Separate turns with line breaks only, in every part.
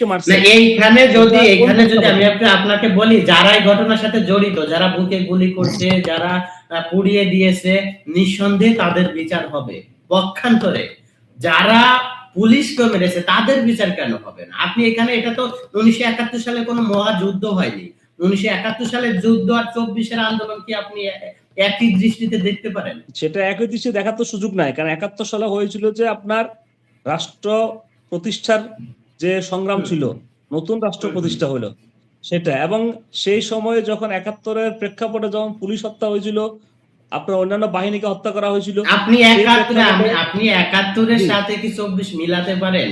মারছে।
না এইখানে যদি আমি আপনাকে বলি, যারা এই ঘটনার সাথে জড়িত, যারা বুকে গুলি করছে, যারা পুড়িয়ে দিয়েছে, নিঃসন্দেহে তাদের বিচার হবে। পক্ষান্তরে যারা পুলিশকে মেরেছে তাদের বিচার কেন হবে না? আপনি এখানে, এটা তো 1971 সালে কোনো মহাযুদ্ধ হয়নি। 1971 সালের যুদ্ধ আর 24-এর আন্দোলন কি আপনি একই দৃষ্টিতে দেখতে পারেন?
সেটা একই দৃষ্টিতে দেখার তো সুযোগ নাই, কারণ 71 সালে হয়েছিল যে আপনার রাষ্ট্র প্রতিষ্ঠার যে সংগ্রাম ছিল, নতুন রাষ্ট্র প্রতিষ্ঠা হলো সেটা। এবং সেই সময়ে যখন 71-এর প্রেক্ষাপটে যখন পুলিশ হত্যা হয়েছিল, আপনার অন্যান্য বাহিনীকে হত্যা করা হয়েছিল,
আপনি 71-এর সাথে কি 24 মিলাতে পারেন?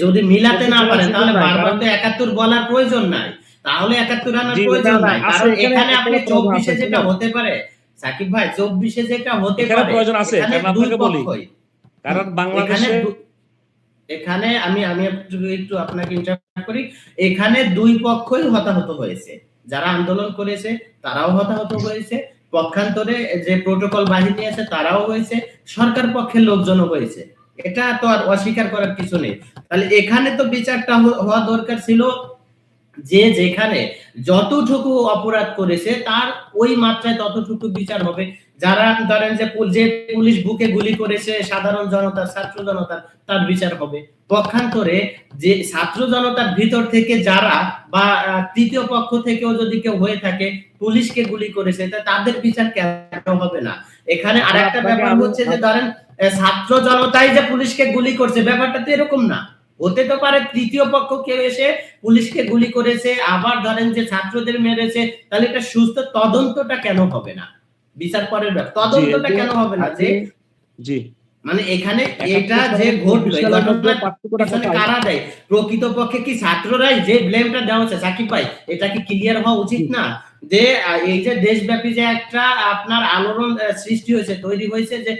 যদি মিলাতে না পারেন তাহলে বারবার তো 71 বলার প্রয়োজন নাই। তাহলে 71 আনার প্রয়োজন নাই। কারণ এখানে আপনি 24-এ যেটা হতে পারে, সাকিব ভাই, 24-এ যেটা হতে পারে,
প্রয়োজন আছে। কারণ আপনাকে বলি, কারণ বাংলাদেশে
এখানে আমি একটু আপনাকে ইন্টারাপ্ট করি। এখানে দুই পক্ষই হতাহত হয়েছে। যারা আন্দোলন করেছে তারাও হতাহত হয়েছে, পক্ষান্তরে যে প্রোটোকল বাহিনী আছে তারাও হয়েছে, সরকার পক্ষের লোকজনও হয়েছে। এটা তো আর অস্বীকার করার কিছু নেই। তাহলে এখানে তো বিচারটা হওয়া দরকার ছিল যে যেখানে যতটুকু অপরাধ করেছে তার ওই মাত্রায় ততটুকু বিচার হবে। যারা ধরেন যে পুলিশ বুকে গুলি করেছে সাধারণ জনতা, ছাত্র জনতা, তার বিচার হবে। পক্ষান্তরে যে ছাত্র জনতার ভিতর থেকে যারা বা তৃতীয় পক্ষ থেকেও যদি কেউ হয়ে থাকে পুলিশকে গুলি করেছে, তাদের বিচার কেন হবে না? এখানে আরেকটা ব্যাপার হচ্ছে যে ধরেন ছাত্র জনতাই যে পুলিশকে গুলি করছে, ব্যাপারটা তো এরকম না। হতে তো পারে তৃতীয় পক্ষ কেউ এসে পুলিশকে গুলি করেছে, আবার ধরেন যে ছাত্রদের মেরেছে। তাহলে এটা সুস্থ তদন্তটা কেন হবে না? বিচার পরের ব্যাপার, তদন্তটা কেন হবে না? যে মানে এখানে এটা যে ঘটলো, এই ঘটনাটা কারা দেয়? প্রকৃতপক্ষে কি ছাত্ররাই? যে ব্লেমটা দেওয়া হচ্ছে, সাকিব ভাই, এটা কি ক্লিয়ার হওয়া উচিত না? যে এই যে দেশব্যাপী যে একটা আপনার আলোড়ন সৃষ্টি হয়েছে, তৈরি হয়েছে, যে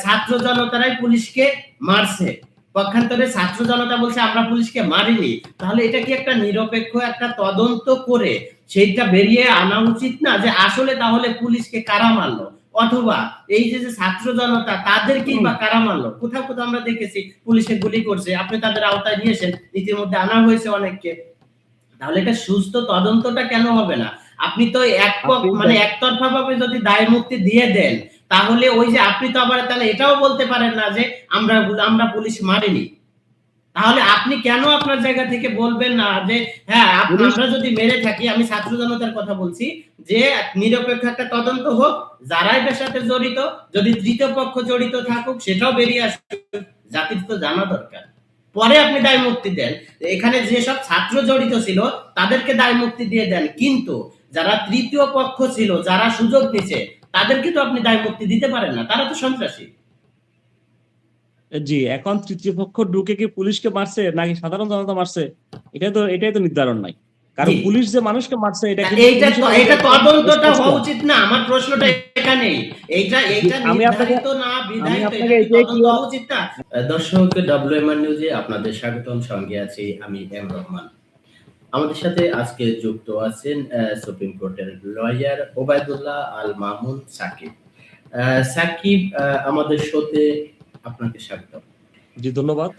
ছাত্র জনতারাই পুলিশকে মারছে, পক্ষান্তরে ছাত্র জনতা বলছে আমরা পুলিশকে মারিনি। তাহলে এটা কি একটা নিরপেক্ষ একটা তদন্ত করে সেইটা বেরিয়ে আনা উচিত না, যে আসলে তাহলে পুলিশকে কারা মারলো, অথবা এই যে ছাত্র জনতা তাদেরকেই বা কারা মারলো? কোথাও কোথাও আমরা দেখেছি পুলিশে গুলি করছে, আপনি তাদের আওতায় নিয়েছেন, ইতিমধ্যে আনা হয়েছে অনেককে। তাহলে এটা সুস্থ তদন্তটা কেন হবে না? আপনি তো একতরফা ভাবে যদি দায় মুক্তি দিয়ে দেন, তাহলে ওই যে আপনি তো আবার তাহলে এটাও বলতে পারেন না যে আমরা পুলিশ মারিনি। তাহলে আপনি কেন আপনার জায়গা থেকে বলবেন না যে হ্যাঁ আমরা যদি মেরে থাকি, আমি ছাত্র জনতার কথা বলছি, যে নিরপেক্ষ একটা তদন্ত হোক, যারা এটার সাথে জড়িত, যদি তৃতীয় পক্ষ জড়িত থাকুক সেটাও বেরিয়ে আসুক, জাতির তো জানা দরকার। পরে আপনি দায় মুক্তি দেন। এখানে যেসব ছাত্র জড়িত ছিল তাদেরকে দায় মুক্তি দিয়ে দেন, কিন্তু যারা তৃতীয় পক্ষ ছিল, যারা সুযোগ নিচ্ছে, তাদেরকে তো আপনি দায় মুক্তি দিতে পারেন না, তারা তো সন্ত্রাসী।
জি, এখন তৃতীয় পক্ষ ঢুকে কি পুলিশকে মারছে নাকি সাধারণ জনতা মারছে, এটাই তো নির্ধারণ নাই। কারণ পুলিশ যে মানুষকে মারছে এটা
তদন্তটা হওয়া উচিত না? আমার প্রশ্নটা এখানেই। এইটা নির্ধারিত না বিধায় তদন্ত হওয়া উচিত না। দর্শক, WMR নিউজে আপনাদের স্বাগতম। সঙ্গে আছি আমি এম রহমান। আমাদের সাথে আজকে যুক্ত আছেন সুপ্রিম কোর্টের লয়ার ওবায়দুল্লাহ আল মামুন সাকিব। সাকিব, আমাদের শোতে আপনাকে স্বাগত।
জি, ধন্যবাদ।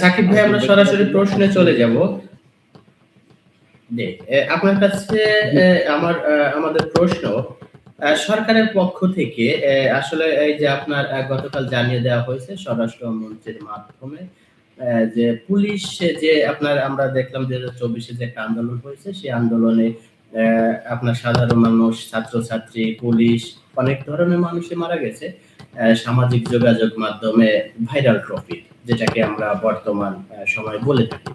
সাকিব ভাই, আমরা সরাসরি প্রশ্নে চলে যাব। আপনার কাছে আমাদের প্রশ্ন, সরকারের পক্ষ থেকে আসলে এই যে আপনার গতকাল জানিয়ে দেওয়া হয়েছে স্বরাষ্ট্রমন্ত্রীর মাধ্যমে, যে পুলিশ যে আপনার আমরা দেখলাম 2024-এ যে একটা আন্দোলন হয়েছে, সেই আন্দোলনে আপনার সাধারণ মানুষ, ছাত্রছাত্রী, পুলিশ, অনেক ধরনের মানুষই মারা গেছে সামাজিক যোগাযোগ মাধ্যমে ভাইরাল ট্রফি, যেটাকে আমরা বর্তমান সময় বলে থাকি।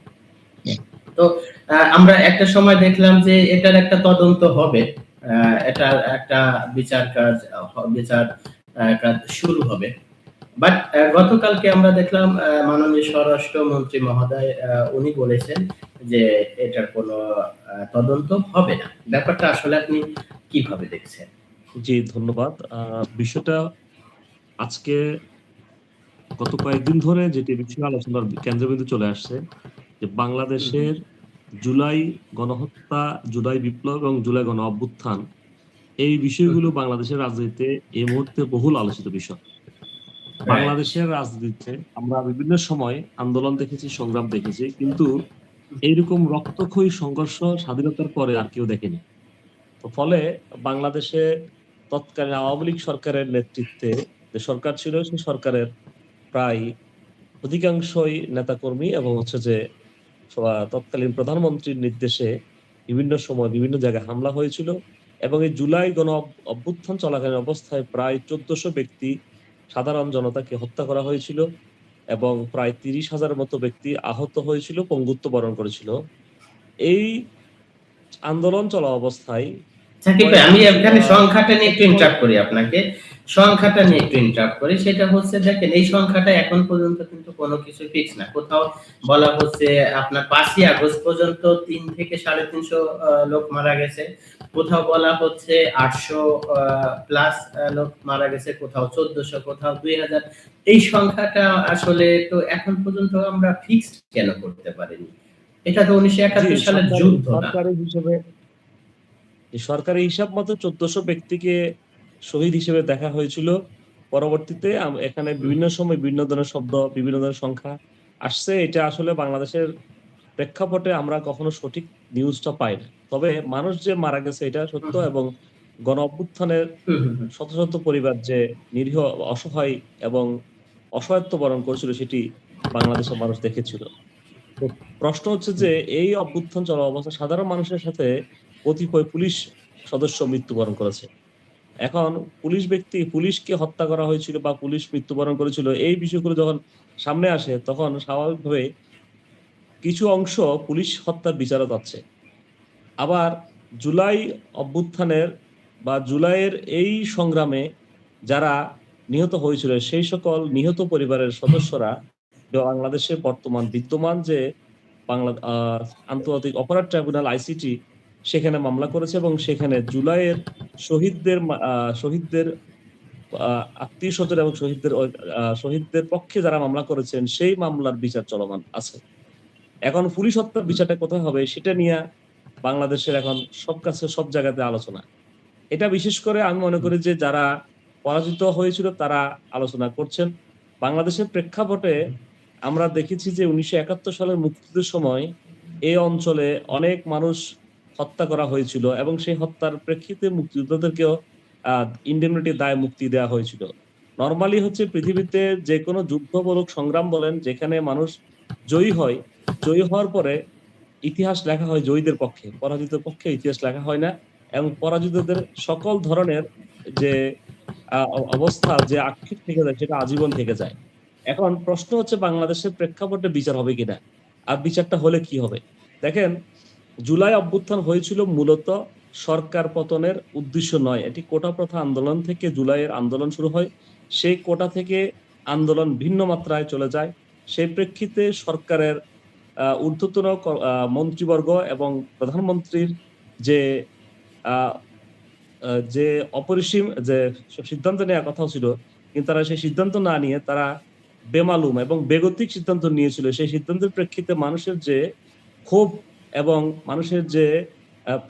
তো আমরা একটা সময় দেখলাম যে এটার একটা তদন্ত হবে, এটার একটা বিচার কাজ শুরু হবে। বাট গতকালকে আমরা দেখলাম মাননীয় স্বরাষ্ট্রমন্ত্রী মহোদয় উনি বলেছেন যে এটার কোনো তদন্ত হবে না। ব্যাপারটা আসলে আপনি কিভাবে দেখছেন?
জি, ধন্যবাদ। বিষয়টা আজকে গত কয়েকদিন ধরে যেটি বিষয়ে আলোচনার কেন্দ্রবিন্দু চলে আসছে, যে বাংলাদেশের জুলাই গণহত্যা, জুলাই বিপ্লব এবং জুলাই গণ অভ্যুত্থান, এই বিষয়গুলো বাংলাদেশের রাজনীতিতে এই মুহূর্তে বহুল আলোচিত বিষয়। বাংলাদেশের রাজনীতিতে আমরা বিভিন্ন সময় আন্দোলন দেখেছি, সংগ্রাম দেখেছি, কিন্তু এইরকম রক্তক্ষয়ী সংঘর্ষ স্বাধীনতার পরে আর কেউ দেখেনি। তো ফলে বাংলাদেশে তৎকালীন আওয়ামী লীগ সরকারের নেতৃত্বে যে সরকার ছিল, সেই সরকারের প্রায় অধিকাংশই নেতাকর্মী এবং হচ্ছে যে তৎকালীন প্রধানমন্ত্রীর নির্দেশে বিভিন্ন সময় বিভিন্ন জায়গায় হামলা হয়েছিল এবং এই জুলাই অভ্যুত্থান চলাকালীন অবস্থায় প্রায় ১৪০০ ব্যক্তি, সাধারণ জনতাকে হত্যা করা হয়েছিল এবং প্রায় ৩০,০০০ মতো ব্যক্তি আহত হয়েছিল, পঙ্গুত্ব বরণ করেছিল। এই আন্দোলন চলা অবস্থায়
সাকিব ভাই, আমি এখানে সংখ্যাটা নিয়ে একটু
৭১
ইন্টারাপ্ট করি আপনাকে। সংখ্যাটা নিয়ে একটু ইন্টারাপ্ট করি। সেটা হচ্ছে, দেখেন এই সংখ্যাটা এখন পর্যন্ত কিন্তু কোনো কিছু ফিক্স না। কোথাও বলা হচ্ছে আপনার ৫ই আগস্ট পর্যন্ত ৩ থেকে ৩৫০ লোক মারা গেছে। কোথাও বলা হচ্ছে ৮০০ প্লাস লোক মারা গেছে, কোথাও ১৪০০, কোথাও ২০০০। এই সংখ্যাটা আসলে তো এখন পর্যন্ত আমরা ফিক্সড কেন করতে পারিনি? এটা তো ১৯৭১ সালের যুদ্ধ না।
সরকারি হিসাব মতো ১৪০০ ব্যক্তিকে শহীদ হিসেবে দেখা হয়েছিল। পরবর্তীতে এখানে বিভিন্ন সময় বিভিন্ন ধরনের শব্দ, বিভিন্ন ধরনের সংখ্যা আসছে। এটা আসলে বাংলাদেশের প্রেক্ষাপটে আমরা কখনো সঠিক নিউজটা পাই না। তবে মানুষ যে মারা গেছে এটা সত্য এবং গণ অভ্যুত্থানের শত শত পরিবার যে নিরীহ, অসহায় এবং অসহায়ত্ব বরণ করেছিল সেটি বাংলাদেশের মানুষ দেখেছিল। তো প্রশ্ন হচ্ছে যে এই অভ্যুত্থান চলা অবস্থায় সাধারণ মানুষের সাথে কতিপয় পুলিশ সদস্য মৃত্যুবরণ করেছে। এখন পুলিশকে হত্যা করা হয়েছিল বা পুলিশ মৃত্যুবরণ করেছিল, এই বিষয়গুলো যখন সামনে আসে তখন স্বাভাবিকভাবে কিছু অংশ পুলিশ হত্যার বিচারও পাচ্ছে। আবার জুলাই অভ্যুত্থানের বা জুলাইয়ের এই সংগ্রামে যারা নিহত হয়েছিল সেই সকল নিহত পরিবারের সদস্যরা বাংলাদেশে বিদ্যমান যে বাংলা আন্তর্জাতিক অপরাধ ট্রাইব্যুনাল আইসিটি সেখানে মামলা করেছে এবং সেখানে জুলাইয়ের শহীদদের আত্মীয়-স্বজন এবং শহীদদের পক্ষে যারা মামলা করেছেন সেই মামলার বিচার চলমান আছে। এখন পুলিশ হত্যার বিচারটা কোথায় হবে সেটা নিয়ে বাংলাদেশের এখন সব জায়গাতে আলোচনা। এটা বিশেষ করে আমি মনে করি যে যারা পরাজিত হয়েছিল তারা আলোচনা করছেন। বাংলাদেশের প্রেক্ষাপটে আমরা দেখেছি যে ১৯৭১ সালের মুক্তিযুদ্ধের সময় এই অঞ্চলে অনেক মানুষ হত্যা করা হয়েছিল এবং সেই হত্যার প্রেক্ষিতে মুক্তিযোদ্ধাদেরকেও ইন্ডেমনিটি দায় মুক্তি দেওয়া হয়েছিল। নরমালি হচ্ছে পৃথিবীতে যেকোনো যুদ্ধমূলক সংগ্রাম বলেন, যেখানে মানুষ জয়ী হয়, জয়ী হওয়ার পরে ইতিহাস লেখা হয় জয়ীদের পক্ষে, পরাজিতের পক্ষে ইতিহাস লেখা হয় না এবং পরাজিতদের সকল ধরনের যে অবস্থা, যে আক্ষেপ থেকে যায় সেটা আজীবন থেকে যায়। এখন প্রশ্ন হচ্ছে বাংলাদেশের প্রেক্ষাপটে বিচার হবে কিনা, আর বিচারটা হলে কি হবে? দেখেন, জুলাই অভ্যুত্থান হয়েছিল মূলত সরকার পতনের উদ্দেশ্য নয়। এটি কোটা প্রথা আন্দোলন থেকে জুলাইয়ের আন্দোলন শুরু হয়। সেই কোটা থেকে আন্দোলন ভিন্ন মাত্রায় চলে যায়। সেই প্রেক্ষিতে সরকারের ঊর্ধ্বতন মন্ত্রীবর্গ এবং প্রধানমন্ত্রীর যে যে অপরিসীম যে সিদ্ধান্ত নেওয়ার কথা ছিল, কিন্তু তারা সেই সিদ্ধান্ত না নিয়ে তারা বেমালুম এবং বেগতিক সিদ্ধান্ত নিয়েছিল। সেই সিদ্ধান্তের প্রেক্ষিতে মানুষের যে ক্ষোভ এবং মানুষের যে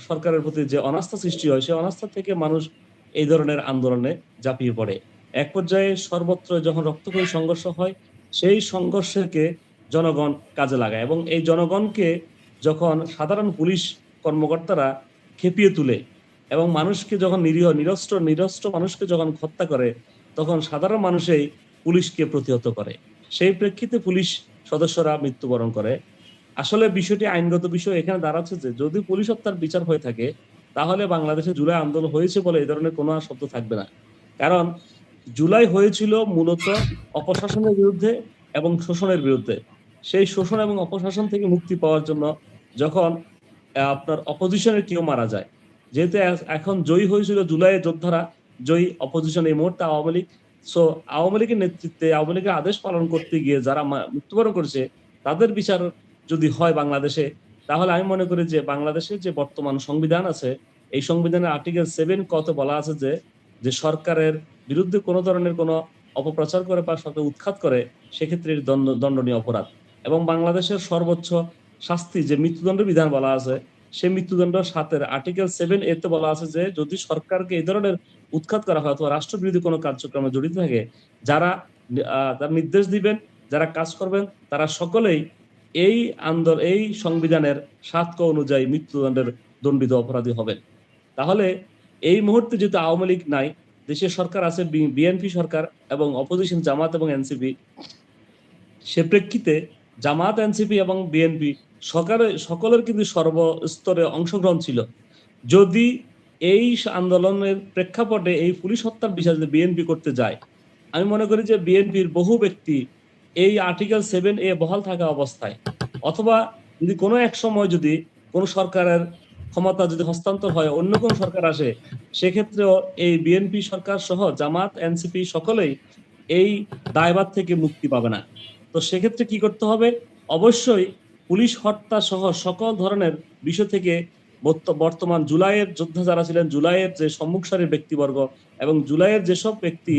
সরকারের প্রতি যে অনাস্থা সৃষ্টি হয়, সেই অনাস্থা থেকে মানুষ এই ধরনের আন্দোলনে ঝাঁপিয়ে পড়ে। এক পর্যায়ে সর্বত্র যখন রক্তক্ষয়ী সংঘর্ষ হয়, সেই সংঘর্ষকে জনগণ কাজে লাগায় এবং এই জনগণকে যখন সাধারণ পুলিশ কর্মকর্তারা খেপিয়ে তুলে এবং মানুষকে যখন নিরস্ত্র মানুষকে যখন হত্যা করে, তখন সাধারণ মানুষই পুলিশকে প্রতিহত করে। সেই প্রেক্ষিতে পুলিশ সদস্যরা মৃত্যুবরণ করে। আসলে বিষয়টি আইনগত বিষয় এখানে দাঁড়াচ্ছে যে যদি পুলিশ হত্যার বিচার হয়ে থাকে, তাহলে বাংলাদেশে জুলাই আন্দোলন হয়েছে বলে এই ধরনের কোনো শব্দ থাকবে না। কারণ জুলাই হয়েছিল মূলত অপশাসনের বিরুদ্ধে এবং শোষণের বিরুদ্ধে। সেই শোষণ এবং অপশাসন থেকে মুক্তি পাওয়ার জন্য যখন আপনার অপোজিশনের কেউ মারা যায়, যেহেতু এখন জয়ী হয়েছিল জুলাইয়ের যোদ্ধারা, জয়ী অপোজিশন এই মুহূর্তে আওয়ামী লীগ। সো আওয়ামী লীগের নেতৃত্বে, আওয়ামী লীগের আদেশ পালন করতে গিয়ে যারা মৃত্যুবরণ করেছে তাদের বিচার যদি হয় বাংলাদেশে, তাহলে আমি মনে করি যে বাংলাদেশের যে বর্তমান সংবিধান আছে, এই সংবিধানের আর্টিকেল 7 ক তে বলা আছে যে সরকারের বিরুদ্ধে কোনো ধরনের কোনো অপপ্রচার করে বা সরকার উৎখাত করে, সেক্ষেত্রে দণ্ডনীয় অপরাধ। এবং বাংলাদেশের সর্বোচ্চ শাস্তি যে মৃত্যুদণ্ডের বিধান বলা আছে, সেই মৃত্যুদণ্ড 7 আর্টিকেল 7 এতে বলা আছে যে যদি সরকারকে এই ধরনের উৎখাত করা হয় অথবা রাষ্ট্রবিরোধী কোনো কার্যক্রমে জড়িত থাকে, যারা তার নির্দেশ দিবেন, যারা কাজ করবেন তারা সকলেই এই সংবিধানের ৭ ক অনুযায়ী মৃত্যুদণ্ডের দণ্ডিত অপরাধী হবেন। তাহলে এই মুহূর্তে যেহেতু আওয়ামী লীগ নাই, দেশের সরকার আছে বিএনপি সরকার এবং অপোজিশন জামাত এবং এনসিপি, সে প্রেক্ষিতে জামাত, এনসিপি এবং বিএনপি সকলের কিন্তু সর্বস্তরে অংশগ্রহণ ছিল। যদি এই আন্দোলনের প্রেক্ষাপটে এই পুলিশ হত্যার বিচার যদি বিএনপি করতে যায়, আমি মনে করি যে বিএনপির বহু ব্যক্তি এই আর্টিকেল 7A বহাল থাকা অবস্থায়, অথবা যদি কোনো এক সময় যদি কোনো সরকারের ক্ষমতা যদি হস্তান্তর হয়, অন্য কোনো সরকার আসে, সেক্ষেত্রেও এই বিএনপি সরকার সহ জামাত, এনসিপি সকলেই এই দায়ভার থেকে মুক্তি পাবে না। তো সেক্ষেত্রে কি করতে হবে? অবশ্যই পুলিশ হত্যা সহ সকল ধরনের বিষয় থেকে বর্তমান জুলাইয়ের যোদ্ধা যারা ছিলেন, জুলাইয়ের যে সম্মুখ সারির ব্যক্তিবর্গ এবং জুলাইয়ের যেসব ব্যক্তি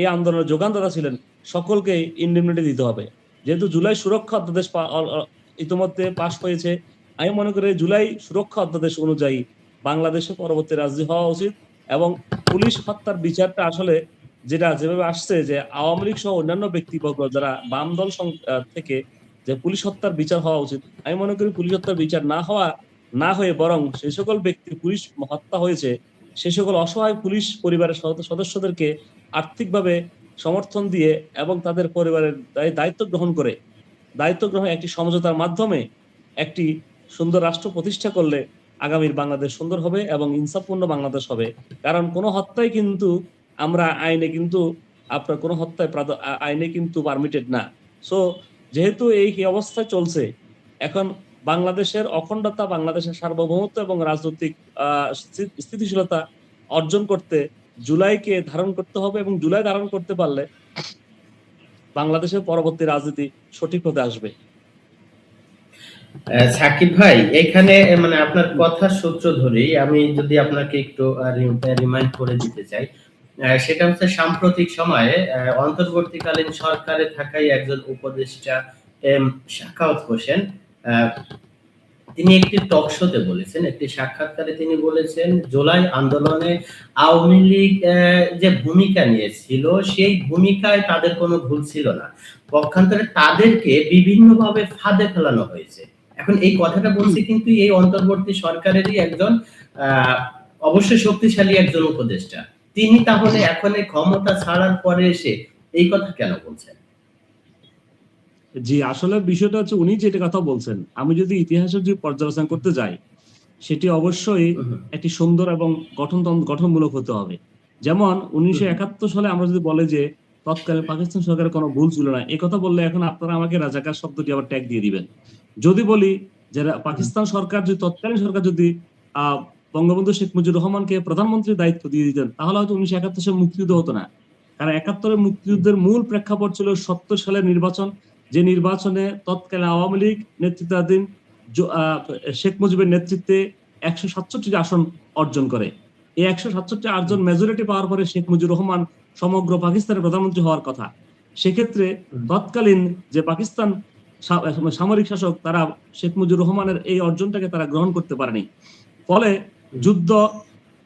এই আন্দোলনের যোগানদাতা ছিলেন, সকলকে ইন্ডেমনিটি দিতে হবে। যেহেতু জুলাই সুরক্ষা অধ্যাদেশ ইতিমধ্যে পাশ হয়েছে, আমি মনে করি জুলাই সুরক্ষা অধ্যাদেশ অনুযায়ী বাংলাদেশে পরবর্তী রাজনীতি হওয়া উচিত এবং পুলিশ হত্যার বিচারটা আসলে যেভাবে আসছে যে আওয়ামী লীগ সহ অন্যান্য ব্যক্তিবর্গ যারা বাম দল থেকে যে পুলিশ হত্যার বিচার হওয়া উচিত, আমি মনে করি পুলিশ হত্যার বিচার না হয়ে বরং সেই সকল ব্যক্তি পুলিশ হত্যা হয়েছে সে সকল অসহায় পুলিশ পরিবারের সদস্যদেরকে আর্থিকভাবে সমর্থন দিয়ে এবং তাদের পরিবারের দায়িত্ব গ্রহণ একটি সমঝোতার মাধ্যমে একটি সুন্দর রাষ্ট্র প্রতিষ্ঠা করলে আগামীর বাংলাদেশ সুন্দর হবে এবং ইনসাফপূর্ণ বাংলাদেশ হবে। কারণ কোনো হত্যায় কিন্তু আমরা আপনার কোনো হত্যায় আইনে কিন্তু পারমিটেড না। সো যেহেতু এই অবস্থায় চলছে, এখন বাংলাদেশের অখণ্ডতা, বাংলাদেশের সার্বভৌমত্ব এবং রাজনৈতিক স্থিতিশীলতা অর্জন করতে জুলাইকে ধারণ করতে হবে এবং জুলাই ধারণ করতে পারলে বাংলাদেশের পরবর্তী রাজনীতি সঠিক হতে আসবে।
সাকিব ভাই, এখানে মানে আপনার কথা সূত্র ধরেই আমি যদি আপনাকে একটু রিমাইন্ড করে দিতে চাই, সেটা হচ্ছে সাম্প্রতিক সময়ে অন্তর্বর্তীকালীন সরকারে থাকাই একজন উপদেষ্টা সাখাওয়াত হোসেন, তিনি একটি টক শোতে বলেছেন, একটি সাক্ষাৎকারে তিনি বলেছেন জুলাই আন্দোলনে আওয়ামী লীগ যে ভূমিকা নিয়েছিল সেই ভূমিকায় তাদের কোনো ভুল ছিল না, পক্ষান্তরে তাদেরকে বিভিন্নভাবে ফাঁদে ফেলানো হয়েছে। এখন এই কথাটা বলছে কিন্তু এই অন্তর্বর্তী সরকারেরই একজন অবশ্যই শক্তিশালী একজন উপদেষ্টা, তিনি তাহলে এখন এই ক্ষমতা ছাড়ার পরে এসে এই কথা কেন বলছেন?
জি, আসলে বিষয়টা হচ্ছে উনি যেটা কথা বলছেন, আমি যদি ইতিহাসের যদি পর্যালোচনা করতে যাই, সেটি অবশ্যই একটি সুন্দর এবং গঠনমূলক হতে হবে। যেমন 1971 সালে আমরা যদি বলে যে তৎকালীন পাকিস্তান সরকারের কোনো ভুল ছিল না, এই কথা বললে এখন আপনারা আমাকে রাজাকার শব্দটি আবার ট্যাগ দিয়ে দিবেন। যদি বলি যে পাকিস্তান সরকার যদি তৎকালীন সরকার যদি বঙ্গবন্ধু শেখ মুজিবুর রহমানকে প্রধানমন্ত্রীর দায়িত্ব দিয়ে দিতেন, তাহলে হয়তো 1971 সালে মুক্তিযুদ্ধ হতো না। কারণ 71-এর মুক্তিযুদ্ধের মূল প্রেক্ষাপট ছিল 70 সালের নির্বাচন, যে নির্বাচনে তৎকালীন আওয়ামী লীগ নেতৃত্বাধীন শেখ মুজিবের নেতৃত্বে 167 আসন অর্জন করে। এই 167 আসন মেজরিটি পাওয়ার পরে শেখ মুজিবুর রহমান সমগ্র পাকিস্তানের প্রধানমন্ত্রী হওয়ার কথা। সেক্ষেত্রে তৎকালীন যে পাকিস্তান সামরিক শাসক, তারা শেখ মুজিবুর রহমানের এই অর্জনটাকে তারা গ্রহণ করতে পারেনি। ফলে যুদ্ধ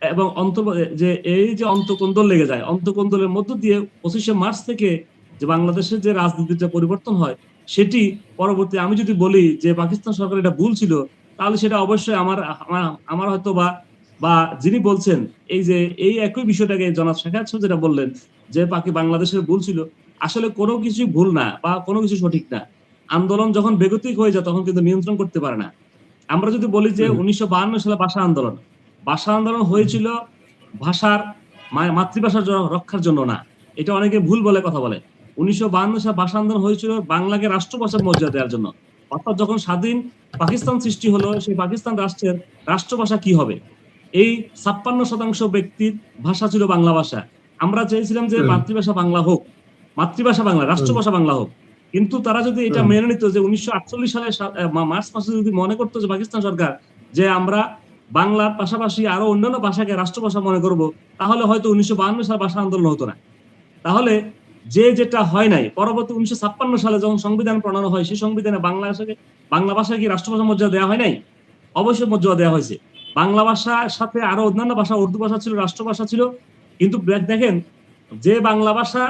এবং এই যে অন্তঃকন্দল লেগে যায়, অন্তঃকন্দলের মধ্য দিয়ে 25শে মার্চ থেকে যে বাংলাদেশের যে রাজনীতির যে পরিবর্তন হয়, সেটি পরবর্তী আমি যদি বলি যে পাকিস্তান সরকার এটা ভুল ছিল, তাহলে সেটা অবশ্যই আমার হয়তো বা যিনি বলছেন এই একই বিষয়টাকে জনাব শেখাচ্ছ যেটা বললেন যে বাংলাদেশের ভুল ছিল, আসলে কোনো কিছু ভুল না বা কোনো কিছু সঠিক না। আন্দোলন যখন বেগতিক হয়ে যায় তখন কিন্তু নিয়ন্ত্রণ করতে পারে না। আমরা যদি বলি যে 1952 সালে ভাষা আন্দোলন হয়েছিল ভাষার মাতৃভাষার রক্ষার জন্য না, এটা অনেকে ভুল বলে কথা বলে। 1952 সালে ভাষা আন্দোলন হয়েছিল বাংলাকে রাষ্ট্রভাষার মর্যাদা দেওয়ার জন্য। অর্থাৎ যখন স্বাধীন পাকিস্তান সৃষ্টি হলো, সেই পাকিস্তান রাষ্ট্রের রাষ্ট্রভাষা কি হবে, এই 56% ব্যক্তির ভাষা ছিল বাংলা ভাষা। আমরা চেয়েছিলাম যে মাতৃভাষা বাংলা হোক, রাষ্ট্রভাষা বাংলা হোক। কিন্তু তারা যদি এটা মেনে নিত যে 1948 সালে মার্চ মাসে যদি মনে করতো যে পাকিস্তান সরকার যে আমরা বাংলার পাশাপাশি আরো অন্যান্য ভাষাকে রাষ্ট্রভাষা মনে করব, তাহলে হয়তো 1952 সালে ভাষা আন্দোলন হতো না। তাহলে যেটা হয় নাই, পরবর্তী 1956 সালে যখন সংবিধান প্রণয়ন হয়, সেই সংবিধানে বাংলা ভাষাকে রাষ্ট্রভাষা মর্যাদা দেওয়া হয় নাই? অবশ্যই মর্যাদা দেওয়া হয়েছে। বাংলা ভাষার সাথে আরো অন্যান্য ভাষা, উর্দু ভাষা ছিল, রাষ্ট্রভাষা ছিল। কিন্তু দেখেন, যে বাংলা ভাষা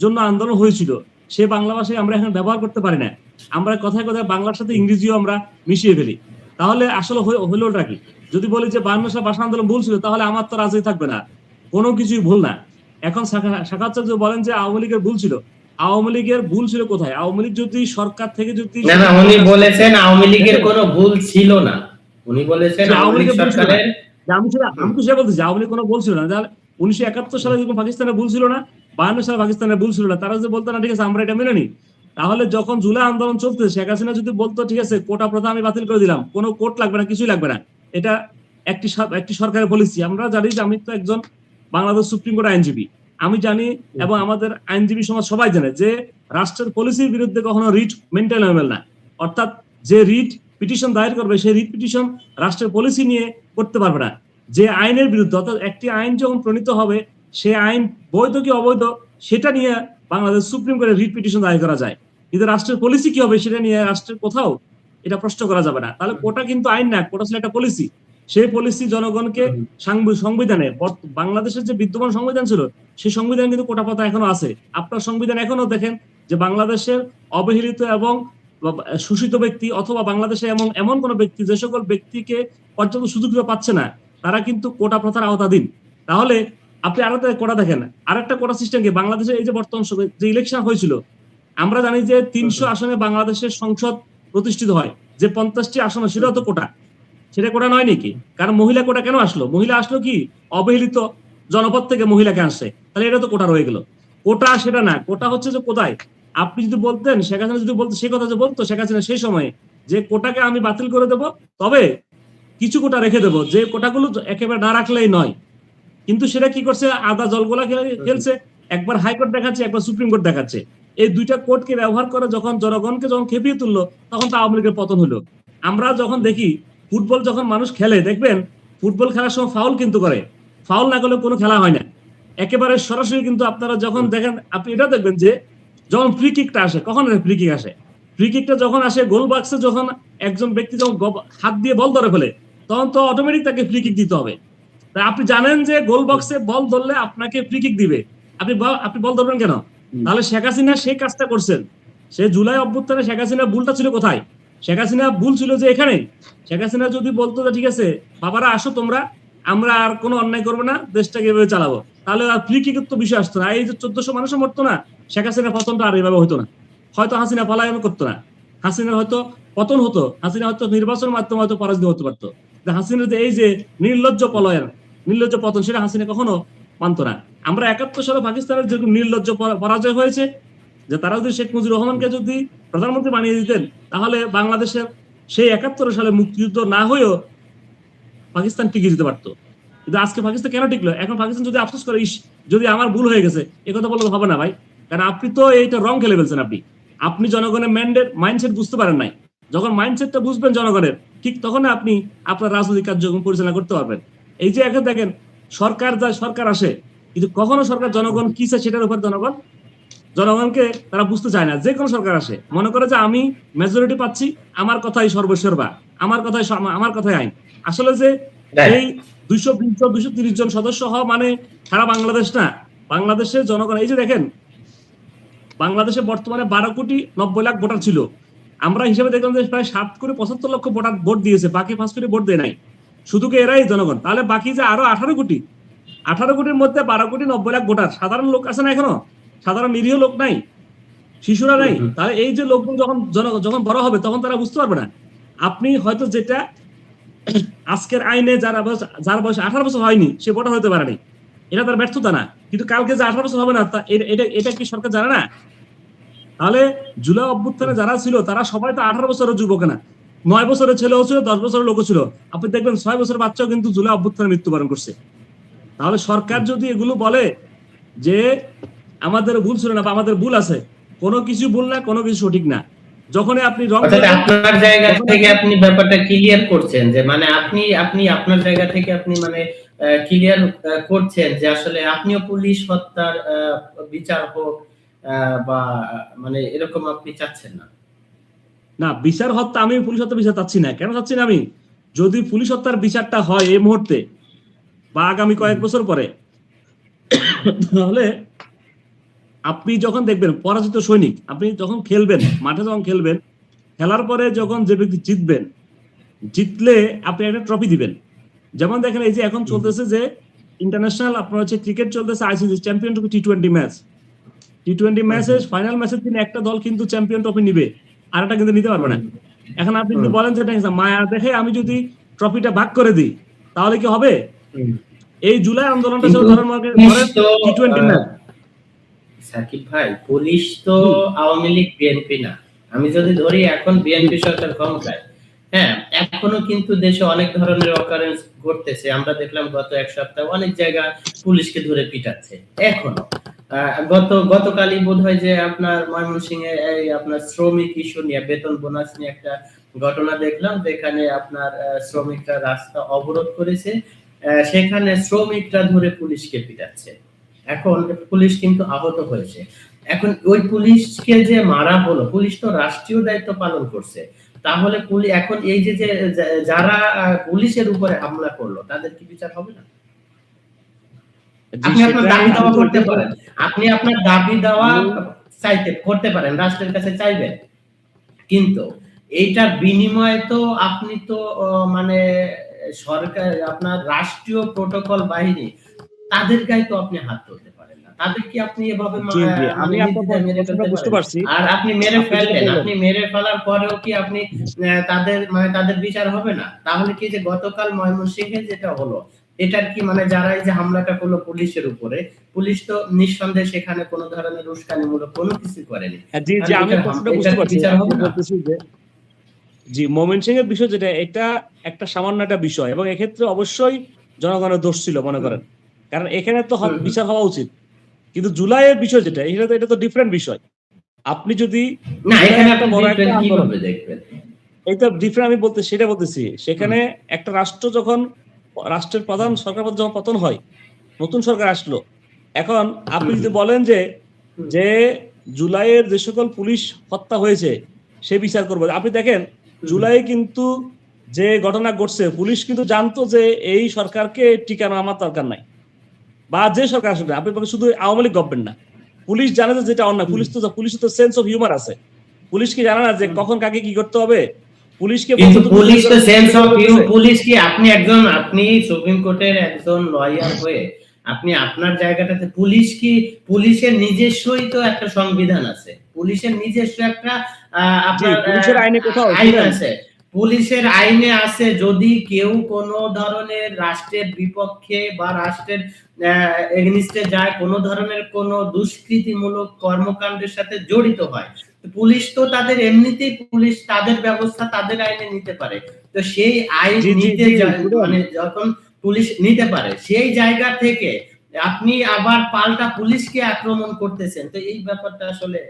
জন্য আন্দোলন হয়েছিল সে বাংলা ভাষায় আমরা এখন ব্যবহার করতে পারি না, আমরা কথায় কথায় বাংলার সাথে ইংরেজিও আমরা মিশিয়ে ফেলি, তাহলে আসলে হলোটা কি? যদি বলি যে 52 সাল ভাষা আন্দোলন ভুল ছিল, তাহলে আমার তো রাজি থাকবে না, কোনো কিছুই ভুল না। এখন সাক্ষাৎ বলেন যে আওয়ামী লীগের ভুল ছিল, আওয়ামী লীগের ভুল ছিল কোথায়? আওয়ামী লীগ যদি সরকার থেকে যদি
না উনি বলেছেন আওয়ামী লীগের কোনো ভুল ছিল না, উনি বলেছেন আওয়ামী লীগ সরকারের,
আমি তো সে বলতেছি আওয়ামী লীগ কোনো ভুল ছিল না। 1971 সালে যখন পাকিস্তানের ভুল ছিল না, 52 সালে পাকিস্তানের ভুল ছিল না, তারা যদি বলতো না ঠিক আছে আমরা এটা মেনে নিই, তাহলে যখন জুলাই আন্দোলন চলতে শেখ হাসিনা যদি বলতো ঠিক আছে কোটা প্রথা আমি বাতিল করে দিলাম, কোনো কোর্ট লাগবে না, কিছুই লাগবে না, এটা একটি সরকারের পলিসি। আমরা জানি যে আমি তো একজন বাংলাদেশ সুপ্রিম কোর্ট আইনজীবী, আমি জানি এবং আমাদের আইনজীবী সমাজ সবাই জানে যে রাষ্ট্রের পলিসির বিরুদ্ধে কখনো রিট মেনটেনেবল না। অর্থাৎ যে রিট পিটিশন দায়ের করবে সেই রিট পিটিশন রাষ্ট্রের পলিসি নিয়ে করতে পারবে না, যে আইনের বিরুদ্ধে। অর্থাৎ একটি আইন যখন প্রণীত হবে সে আইন বৈধ কি অবৈধ সেটা নিয়ে বাংলাদেশ সুপ্রিম কোর্টে রিট পিটিশন দায়ের করা যায়, কিন্তু রাষ্ট্রের পলিসি কি হবে সেটা নিয়ে রাষ্ট্রের কোথাও এটা প্রশ্ন করা যাবে না। তাহলে কোটা কিন্তু আইন না, কোটা ছিল একটা পলিসি। সেই পলিসি জনগণকে সংবিধানে বাংলাদেশের যে বিদ্যমান সংবিধান ছিল সেই সংবিধান কিন্তু কোটা প্রথা এখনো আছে। আপনার সংবিধান এখনো দেখেন যে বাংলাদেশের অবহেলিত এবং শোষিত ব্যক্তি অথবা বাংলাদেশে এমন কোন ব্যক্তি যে সকল ব্যক্তিকে পর্যাপ্ত সুযোগ পাচ্ছে না তারা কিন্তু কোটা প্রথার আওতাধীন। তাহলে আপনি আরো কোটা দেখেন, আরেকটা কোটা সিস্টেম কি বাংলাদেশে এই যে বর্তমান যে ইলেকশন হয়েছিল, আমরা জানি যে 300 আসনে বাংলাদেশের সংসদ প্রতিষ্ঠিত হয়, যে 50টি আসন সেটা তো কোটা, সেটা কোটা নয় নাকি? কারণ মহিলা কোটা কেন আসলো? মহিলা আসলো কি অবহেলিত জনপদ থেকে মহিলাকে আসছে, তাহলে এটা তো কোটা রয়ে গেল। কোটা সেটা না, কোটা হচ্ছে যে কোথায় আপনি যদি বলতেন শেখ হাসিনা যদি বলতো সে কথা যে বলতো শেখ হাসিনা সেই সময়ে যে কোটাকে আমি বাতিল করে দেব, তবে কিছু কোটা রেখে দেবো, যে কোটাগুলো একেবারে না রাখলেই নয়। কিন্তু সেটা কি করছে, আদা জলগোলা খেলছে, একবার হাইকোর্ট দেখাচ্ছে একবার সুপ্রিম কোর্ট দেখাচ্ছে। এই দুইটা কোর্টকে ব্যবহার করে যখন জনগণকে যখন খেপিয়ে তুললো তখন তো আওয়ামী লীগের পতন হলো। আমরা যখন দেখি ফুটবল যখন মানুষ খেলে, দেখবেন ফুটবল খেলার সময় ফাউল কিন্তু করে, ফাউল না করলে কোনো খেলা হয় না, একেবারে সরাসরি। কিন্তু আপনারা যখন দেখেন আপনি এটা দেখবেন যে যখন ফ্রি কিকটা আসে, কখন ফ্রি কিক আসে, ফ্রি কিকটা যখন আসে গোল বাক্সে যখন একজন ব্যক্তি যখন হাত দিয়ে বল ধরে ফেলে তখন তো অটোমেটিক তাকে ফ্রি কিক দিতে হবে। তাই আপনি জানেন যে গোল বক্সে বল ধরলে আপনাকে ফ্রি কিক দিবে, আপনি বল ধরবেন কেন? তাহলে শেখ হাসিনা সেই কাজটা করছেন। সে জুলাই অভ্যুত্থানে শেখ হাসিনার ভুলটা ছিল কোথায়? শেখ হাসিনা ভুল ছিল যে এখানে। শেখ হাসিনা যদি বলতো যে ঠিক আছে বাবারা আসো তোমরা, আমরা আর কোনো অন্যায় করবো না, দেশটাকে এভাবে চালাবো, তাহলে আর ফ্রি কিকের তো বিষয় আসতো না। এই যে 1400 মানুষও মরতো না, শেখ হাসিনার পতনটা আর এভাবে হতো না। হয়তো হাসিনা পলায়ন করতো না, হাসিনার হয়তো পতন হতো, হাসিনা হয়তো নির্বাচনের মাধ্যমে হয়তো পরাজিত হতে পারতো। হাসিনার যে এই যে নির্লজ্জ পলায়ন, নির্লজ্জ পতন, সেটা হাসিনা কখনো মানতো না। আমরা 71 সালে পাকিস্তানের যেরকম নির্লজ্জ পরাজয় হয়েছে, যে তারা যদি শেখ মুজিবুর রহমানকে যদি প্রধানমন্ত্রী বানিয়ে দিতেন তাহলে বাংলাদেশের সেই 71 সালে মুক্তিযুদ্ধ না হয়েও পাকিস্তান টিকে যেতে পারতো। কিন্তু আজকে পাকিস্তান কেন টিকলো? এখন পাকিস্তান যদি আফসোস করে ইস যদি আমার ভুল হয়ে গেছে, এ কথা বললে হবে না ভাই, কারণ আপনি তো এইটা রং খেলে ফেলছেন। আপনি জনগণের মাইন্ডসেট বুঝতে পারেন নাই। যখন মাইন্ডসেটটা বুঝবেন জনগণের, ঠিক তখন আপনি আপনার রাজনৈতিক কার্যক্রম পরিচালনা করতে পারবেন। এই যে এখন দেখেন সরকার আসে, কিন্তু কখনো সরকার জনগণ কি চায় সেটার উপর জনগণকে তারা বুঝতে চায় না। যে কোনো সরকার আসে মনে করে যে আমি মেজরিটি পাচ্ছি, আমার কথাই সর্বসর্বা, আমার কথাই আইন। আসলে যে এই 220-230 জন সদস্য হওয়া মানে সারা বাংলাদেশ না, বাংলাদেশের জনগণ। এই যে দেখেন বাংলাদেশে বর্তমানে 12,90,00,000 ভোটার ছিল, আমরা হিসেবে দেখলাম যে প্রায় 7,75 লক্ষ ভোটার ভোট দিয়েছে, বাকি 5 কোটি ভোট দেয় নাই। শুধু কি এরাই জনগণ? তাহলে বাকি যে আরো 18 কোটির মধ্যে 12,90,00,000 ভোটার সাধারণ লোক আছে না, এখনো সাধারণ নিরীহ লোক নাই, শিশুরা নাই। তাহলে এই যে লোকগুলো যখন বড় হবে তখন তারা বুঝতে পারবে না। আপনি হয়তো যেটা আজকের আইনে যার বয়স 18 বছর হয়নি সে ভোটার হতে পারেনি, এটা তার ব্যর্থতা না, কিন্তু কালকে যে 18 বছর হবে না এটা কি সরকার জানে না? তাহলে জুলাই অভ্যুত্থানে যারা ছিল তারা সবাই তো 18 বছরের যুবক না, 9 বছরের ছেলেও ছিল, 10 বছরের লোকও ছিল। আপনি দেখবেন 6 বছরের বাচ্চাও কিন্তু জুলাই অভ্যুত্থানে মৃত্যুবরণ করছে। তাহলে সরকার যদি এগুলো বলে যে আমাদের ভুল ছিল না বা আমাদের ভুল আছে, কোনো কিছু ভুল না, কোনো কিছু সঠিক না। যখন আপনি
আপনার জায়গা থেকে আপনি ব্যাপারটা ক্লিয়ার করছেন যে মানে আপনি আপনার জায়গা থেকে আপনি মানে ক্লিয়ার করছেন যে আসলে আপনিও পুলিশ হত্যার বিচার হোক বা মানে এরকম আপনি চাচ্ছেন না?
না, বিচার হত্যা আমি পুলিশ হত্যা বিচার চাচ্ছি না। কেন চাচ্ছি না? আমি যদি পুলিশ হত্যার বিচারটা হয় এই মুহূর্তে বা আগামী কয়েক বছর পরে, তাহলে আপনি যখন দেখবেন পরাজিত সৈনিক, আপনি যখন খেলবেন, মাঠে যখন খেলবেন, খেলার পরে যখন যে ব্যক্তি জিতলে আপনি একটা ট্রফি দিবেন। যেমন দেখেন এই যে এখন চলতেছে যে ইন্টারন্যাশনাল আপনার হচ্ছে ক্রিকেট চলতেছে, আইসিসি চ্যাম্পিয়ন ট্রফি টি-20 ম্যাচ। টি-20 ম্যাচে ফাইনাল ম্যাচের দিন একটা দল কিন্তু চ্যাম্পিয়ন ট্রফি নিবে, আর একটা কিন্তু নিতে পারবে না। এখন আপনি যদি বলেন যে মায়া দেখে আমি যদি ট্রফিটা ভাগ করে দিই তাহলে কি হবে? এই জুলাই আন্দোলনটা ছিল ধরেন টি-20 ম্যাচ।
সাকিব ভাই, পুলিশ তো আওয়ামী লীগ বিএনপি না। আমি যদি ধরি এখন বিএনপি সরকার ক্ষমতায়, হ্যাঁ, এখনো কিন্তু দেশে অনেক ধরনের অকারেন্স ঘটতেছে। আমরা দেখলাম গত এক সপ্তাহে অনেক জায়গায় পুলিশকে ধরে পিটাচ্ছে এখনো। গতকালই বোধ হয় যে আপনার ময়মনসিংহে এই আপনার শ্রমিক ইস্যু নিয়ে, বেতন বোনাস নিয়ে একটা ঘটনা দেখলাম, যেখানে আপনার শ্রমিকরা রাস্তা অবরোধ করেছে, সেখানে শ্রমিকরা ধরে পুলিশকে পিটাচ্ছে। এখন পুলিশ কিন্তু আহত হয়েছে। এখন ওই পুলিশকে যে মারা হলো, পুলিশ তো রাষ্ট্রীয় দায়িত্ব পালন করছে, তাহলে এখন এই যে যারা পুলিশের উপরে হামলা করলো তাদের কি বিচার হবে না? আপনি আপনার দাবি দাওয়া করতে পারেন, আপনি আপনার দাবি দাওয়া করতে পারেন, রাষ্ট্রের কাছে চাইবেন, কিন্তু এইটার বিনিময়ে তো আপনি তো মানে সরকার, আপনার রাষ্ট্রীয় প্রোটোকল বাহিনী, তাদের গায়ে তো আপনি হাত তুলতে পারেন না। তাদের কি আপনি এভাবে
আমি আপনার কথাটা বুঝতে পারছি।
আর আপনি মেরে ফেলবেন, আপনি মেরে ফেলার পরেও কি আপনি তাদের বিচার হবে না? তাহলে কি যে গতকাল ময়মনসিংহে যেটা হলো, এটার কি যারা এই যে হামলাটা করলো পুলিশের উপরে, পুলিশ তো নিঃসন্দেহে সেখানে কোনো ধরনের উস্কানিমূলক কোনো কিছু করেনি।
জি জি, আমি কথাটা বুঝতে পারছি। বলতেছি যে জি, ময়মনসিংহ এর বিষয় যেটা, এটা একটা সামান্য একটা বিষয়, এবং এক্ষেত্রে অবশ্যই জনগণের দোষ ছিল মনে করেন, কারণ এখানে তো বিচার হওয়া উচিত। কিন্তু জুলাইয়ের বিষয় যেটা, এটা তো ডিফারেন্ট বিষয়। আপনি যদি
না, এখানে আপনি ডিফারেন্ট কিভাবে দেখবেন?
এইটা ডিফারেন্ট আমি সেটা বলতেছি। সেখানে একটা রাষ্ট্র যখন, রাষ্ট্রের প্রধান সরকার যখন পতন হয়, নতুন সরকার আসলো, এখন আপনি যদি বলেন যে জুলাইয়ের যে সকল পুলিশ হত্যা হয়েছে সে বিচার করবে, আপনি দেখেন জুলাই কিন্তু যে ঘটনা ঘটছে, পুলিশ কিন্তু জানতো যে এই সরকারকে টিকানো আমার দরকার নাই, বা যে সরকার আসবে, আপনি শুধু আওয়ামী লীগ গভর্নমেন্ট না, পুলিশ জানে যে যেটা অন্যায়। পুলিশের তো সেন্স অফ হিউমার আছে। পুলিশ কি জানে না যে কখন কাকে কি করতে হবে? পুলিশ তো সেন্স অফ
পুলিশ কি, আপনি সুপ্রিম কোর্টের একজন লয়ার হয়ে আপনি আপনার জায়গাটাতে, পুলিশের নিজস্বই তো একটা সংবিধান আছে, পুলিশের নিজস্ব একটা আপনার
পুলিশের আইনে কোথাও
আইন আছে, পুলিশের আইনে আছে যদি কেউ কোনো ধরনের রাষ্ট্রের বিপক্ষে বা রাষ্ট্রের এগেইনস্টে যায়, কোনো ধরনের কোনো দুষ্কৃতিমূলক কর্মকাণ্ডের সাথে জড়িত হয়, পুলিশ তো তাদের এমনিতেই পুলিশ তাদের ব্যবস্থা তাদের আইনে নিতে পারে। তো সেই আইন নিতে যখন পুলিশ নিতে পারে, সেই জায়গা থেকে আপনি আবার পাল্টা পুলিশকে আক্রমণ করতেছেন, তো এই ব্যাপারটা আসলে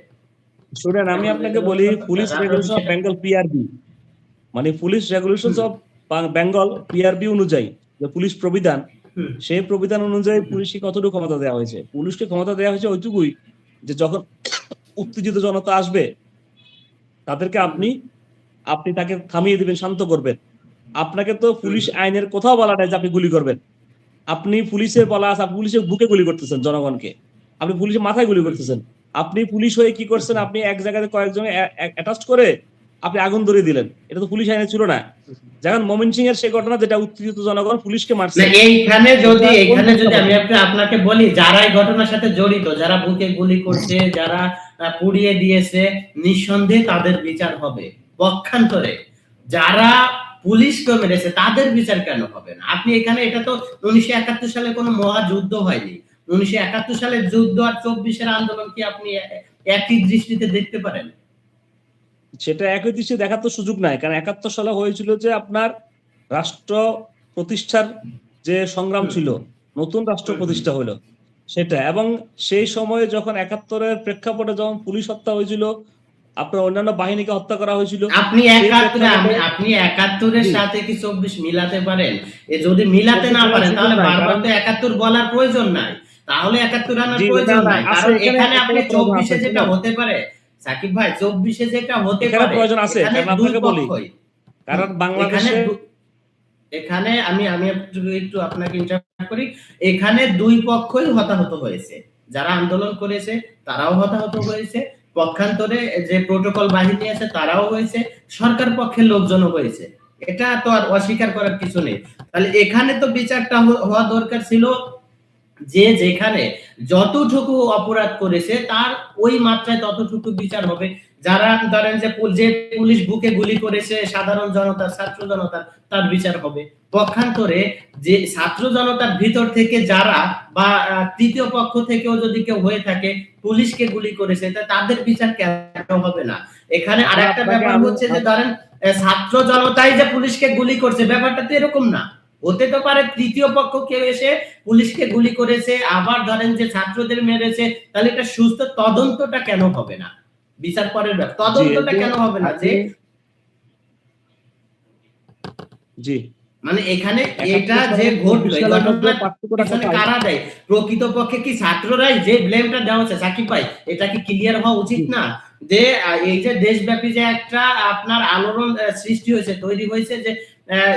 শুনেন, আমি আপনাকে বলি, police regulation of Bengal PRB, police regulations of Bengal PRB অনুযায়ী যে পুলিশ প্রবিধান, সেই প্রবিধান অনুযায়ী পুলিশকে কতটুকু ক্ষমতা দেওয়া হয়েছে? পুলিশকে ক্ষমতা দেওয়া হয়েছে ওইটুকুই যে যখন উত্তেজিত জনতা আসবে তাদেরকে আপনি তাকে থামিয়ে দিবেন, শান্ত করবেন। আপনাকে তো পুলিশ আইনের কোথাও বলা নাই যে আপনি গুলি করবেন। আপনি পুলিশের বলা আছে, আপনি পুলিশের বুকে গুলি করতেছেন জনগণকে, আপনি পুলিশের মাথায় গুলি করতেছেন। আপনি পুলিশ হয়ে কি করছেন? আপনি এক জায়গায় কয়েকজনে অ্যাটাচ করে আপনি আগুন ধরিয়ে দিলেন। এটা তো পুলিশ আইনে ছিল না। যেমন ময়মনসিংহ এর সেই ঘটনা, যেটা উত্তেজিত জনগণ পুলিশকে মারছে।
এইখানে যদি আমি আপনাকে বলি, যারা এই ঘটনার সাথে জড়িত, যারা বুকে গুলি করছে, যারা পুড়িয়ে দিয়েছে, নিঃসন্দেহে তাদের বিচার হবে। পক্ষান্তরে যারা পুলিশকে মেরেছে তাদের বিচার কেন হবে না? আপনি এখানে, এটা তো 1971 সালে কোনো মহাযুদ্ধ হয়নি। 1971 সালের যুদ্ধ আর 24-এর আন্দোলন কি আপনি একই দৃষ্টিতে দেখতে পারেন?
সেটা একই দৃষ্টিতে দেখার তো সুযোগ নাই, কারণ 71 সালে হয়েছিল যে আপনার রাষ্ট্র প্রতিষ্ঠার যে সংগ্রাম ছিল, নতুন রাষ্ট্র প্রতিষ্ঠা হলো সেটা। এবং সেই সময়ে যখন 71-এর প্রেক্ষাপটে যখন পুলিশ হত্যা হয়েছিল, আপনার অন্যান্য বাহিনীকে হত্যা করা হয়েছিল,
আপনি 71-এর সাথে কি 24 মিলাতে পারেন? যদি মিলাতে না পারেন তাহলে বারবার তো 71 বলার প্রয়োজন নাই, তাহলে 71 আনার প্রয়োজন নাই। কারণ এখানে আপনি 24-এ যেটা হতে পারে সাকিব ভাই, 24-এ যেটা হতে পারে
প্রয়োজন আছে, কারণ আপনাকে বলি, কারণ বাংলাদেশে
এখানে আমি একটু আপনাকে ইন্টারাপ্ট করি, এখানে দুই পক্ষই হতাহত হয়েছে। যারা আন্দোলন করেছে তারাও হতাহত হয়েছে, পক্ষান্তরে যে প্রোটোকল বাহিনী আছে তারাও হয়েছে, সরকার পক্ষের লোকজনও হয়েছে। এটা তো আর অস্বীকার করার কিছু নেই। তাহলে এখানে তো বিচারটা হওয়া দরকার ছিল যে যেখানে যতটুকু অপরাধ করেছে তার ওই মাত্রায় ততটুকু বিচার হবে। যারা ধরেন যে পুলিশ বুকে গুলি করেছে সাধারণ জনতা, ছাত্র জনতা, তার বিচার হবে। পক্ষান্তরে যে ছাত্র জনতার ভিতর থেকে যারা বা তৃতীয় পক্ষ থেকেও যদি কেউ হয়ে থাকে পুলিশকে গুলি করেছে তাদের বিচার কেন হবে না? এখানে আরেকটা ব্যাপার হচ্ছে যে ধরেন ছাত্র জনতাই যে পুলিশকে গুলি করছে, ব্যাপারটা তো এরকম না। হতে তো পারে তৃতীয় পক্ষ কেউ এসে পুলিশকে গুলি করেছে, আবার ধরেন যে ছাত্রদের মেরেছে, তাহলে এটা সুস্থ তদন্তটা কেন হবে না? বিচার পরের ব্যাপার, তদন্তটা কেন হবে না? যে
জি
মানে এখানে এটা যে ঘটলো এই ঘটনাটা কারা দেয়? প্রকৃতপক্ষে কি ছাত্ররাই? যে ব্লেমটা দেওয়া হচ্ছে সাকিব ভাই, এটা কি ক্লিয়ার হওয়া উচিত না যে এই যে দেশব্যাপী যে একটা আপনার আলোড়ন সৃষ্টি হয়েছে, তৈরি হয়েছে যে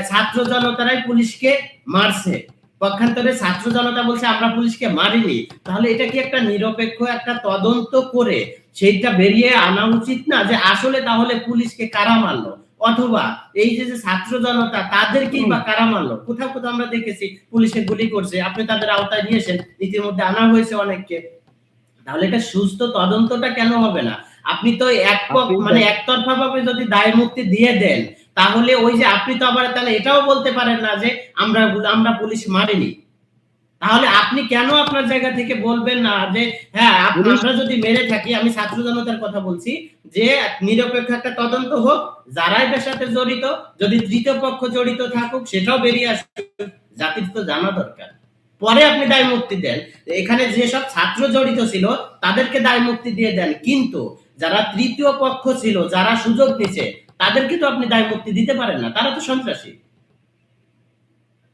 ছাত্র জনতারাই পুলিশকে মারছে, পক্ষান্তরে ছাত্র জনতা বলছে আমরা পুলিশকে মারিনি। তাহলে এটা কি একটা নিরপেক্ষ একটা তদন্ত করে সেইটা বেরিয়ে আনা উচিত না যে আসলে তাহলে পুলিশকে কারা মারলো, অথবা এই যে ছাত্র জনতা তাদেরকেই বা কারা মারলো? কোথাও কোথাও আমরা দেখেছি পুলিশে গুলি করছে, আপনি তাদের আওতায় নিয়েছেন, ইতিমধ্যে আনা হয়েছে অনেককে। তাহলে এটা সুস্থ তদন্তটা কেন হবে না? আপনি তো মানে একতরফা ভাবে যদি দায় মুক্তি দিয়ে দেন, তাহলে ওই যে আপনি তো আবার তাহলে এটাও বলতে পারেন না যে আমরা পুলিশ মারিনি। তাহলে আপনি কেন আপনার জায়গা থেকে বলবেন না যে হ্যাঁ আমরা যদি মেরে থাকি, আমি ছাত্র জনতার কথা বলছি, যে নিরপেক্ষ একটা তদন্ত হোক, যারা এটার সাথে জড়িত, যদি তৃতীয় পক্ষ জড়িত থাকুক সেটাও বেরিয়ে আসবে, জাতির তো জানা দরকার। পরে আপনি দায় মুক্তি দেন। এখানে যেসব ছাত্র জড়িত ছিল তাদেরকে দায় মুক্তি দিয়ে দেন, কিন্তু যারা তৃতীয় পক্ষ ছিল, যারা সুযোগ নিচ্ছে, তাদেরকে তো আপনি দায় মুক্তি দিতে পারেন না, তারা তো সন্ত্রাসী।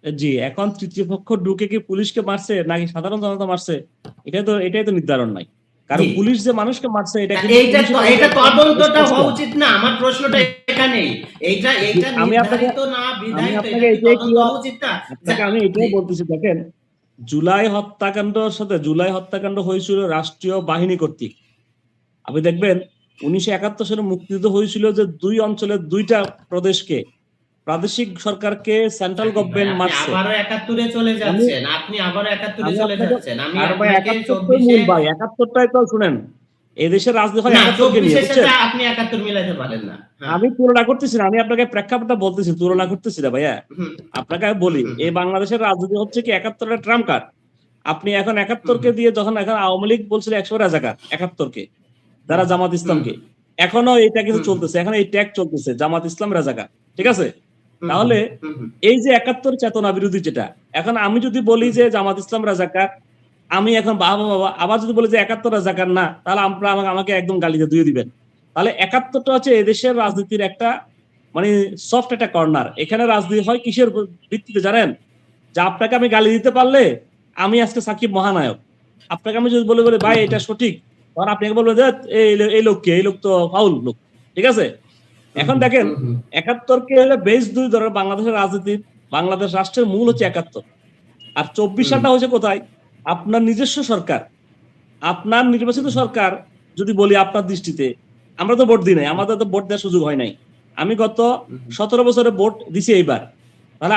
জি, এখন তৃতীয় পক্ষ ঢুকে কি পুলিশকে মারছে নাকি সাধারণ জনতা মারছে, এটাই তো নির্ধারণ নাই। কারণ পুলিশ যে মানুষকে মারছে
এটা তদন্তটা হওয়া উচিত না? আমার প্রশ্নটা এখানেই। এইটা নির্ধারিত না বিধায়িত, এটা কি তদন্ত হওয়া উচিত না?
আমি এটাই বলতেছি, দেখেন জুলাই হত্যাকাণ্ড হয়েছিল রাষ্ট্রীয় বাহিনী কর্তৃক। আপনি দেখবেন 1971 সালে মুক্তিযুদ্ধ হয়েছিল যে দুই অঞ্চলের দুইটা প্রদেশকে প্রাদেশিক সরকারকে সেন্ট্রাল গভর্নমেন্ট মারছে।
আবারো 71 এ চলে যাচ্ছেন আপনি, আবারো 71 এ চলে যাচ্ছেন। আমি
আপনাকে 71টাই তো শুনেন, এই দেশের রাজনীতি হয় 71কে নিয়ে, বুঝছেন?
আপনি 71 মিলাইতে পারেন না।
আমি তুলনা করতেছি না, আমি আপনাকে প্রেক্ষাপটটা বলতেছি, তুলনা করতেছি না ভাইয়া। আপনাকে বলি, এই বাংলাদেশের রাজনীতি হচ্ছে কি 71টা ট্রাম্প কার্ড। আপনি এখন 71কে দিয়ে, যখন এখন আওয়ামী লীগ বলছিল 100 রাজাকার 71কে, যারা জামাত ইসলামকে, এখনো এইটা কিছু চলতেছে, এখন এই ট্যাগ চলতেছে জামাত ইসলাম রাজাকার, ঠিক আছে? তাহলে এই যে 71 চেতনা বিরোধী যেটা, এখন আমি যদি বলি যে জামাত ইসলাম রাজাকার, আমি এখন বাবা আবার যদি বলি যে 71 রাজাকার না, তাহলে আমাকে একদম গালিতে ধুয়ে দিবেন। তাহলে 71টা হচ্ছে এদেশের রাজনীতির একটা মানে সফট একটা কর্নার। এখানে রাজনীতি হয় কিসের ভিত্তিতে জানেন? যে আপনাকে আমি গালি দিতে পারলে আমি আজকে সাকিব মহানায়ক, আপনাকে আমি যদি বলে ভাই এটা সঠিক, তখন আপনাকে বলবো যে এই লোক তো ফাউল লোক, ঠিক আছে? এখন দেখেন 71কে হলে বেশ দুই ধরনের বাংলাদেশের রাজনীতির, বাংলাদেশ রাষ্ট্রের মূল হচ্ছে 71, আর 24 সালটা হচ্ছে কোথায়? আপনার নিজস্ব সরকার, আপনার নির্বাচিত সরকার। যদি বলি আপনার দৃষ্টিতে, আমরা তো ভোট দিই নাই, আমাদের তো ভোট দেওয়ার সুযোগ হয় নাই। আমি গত 17 বছরে ভোট দিছি এইবার, তাহলে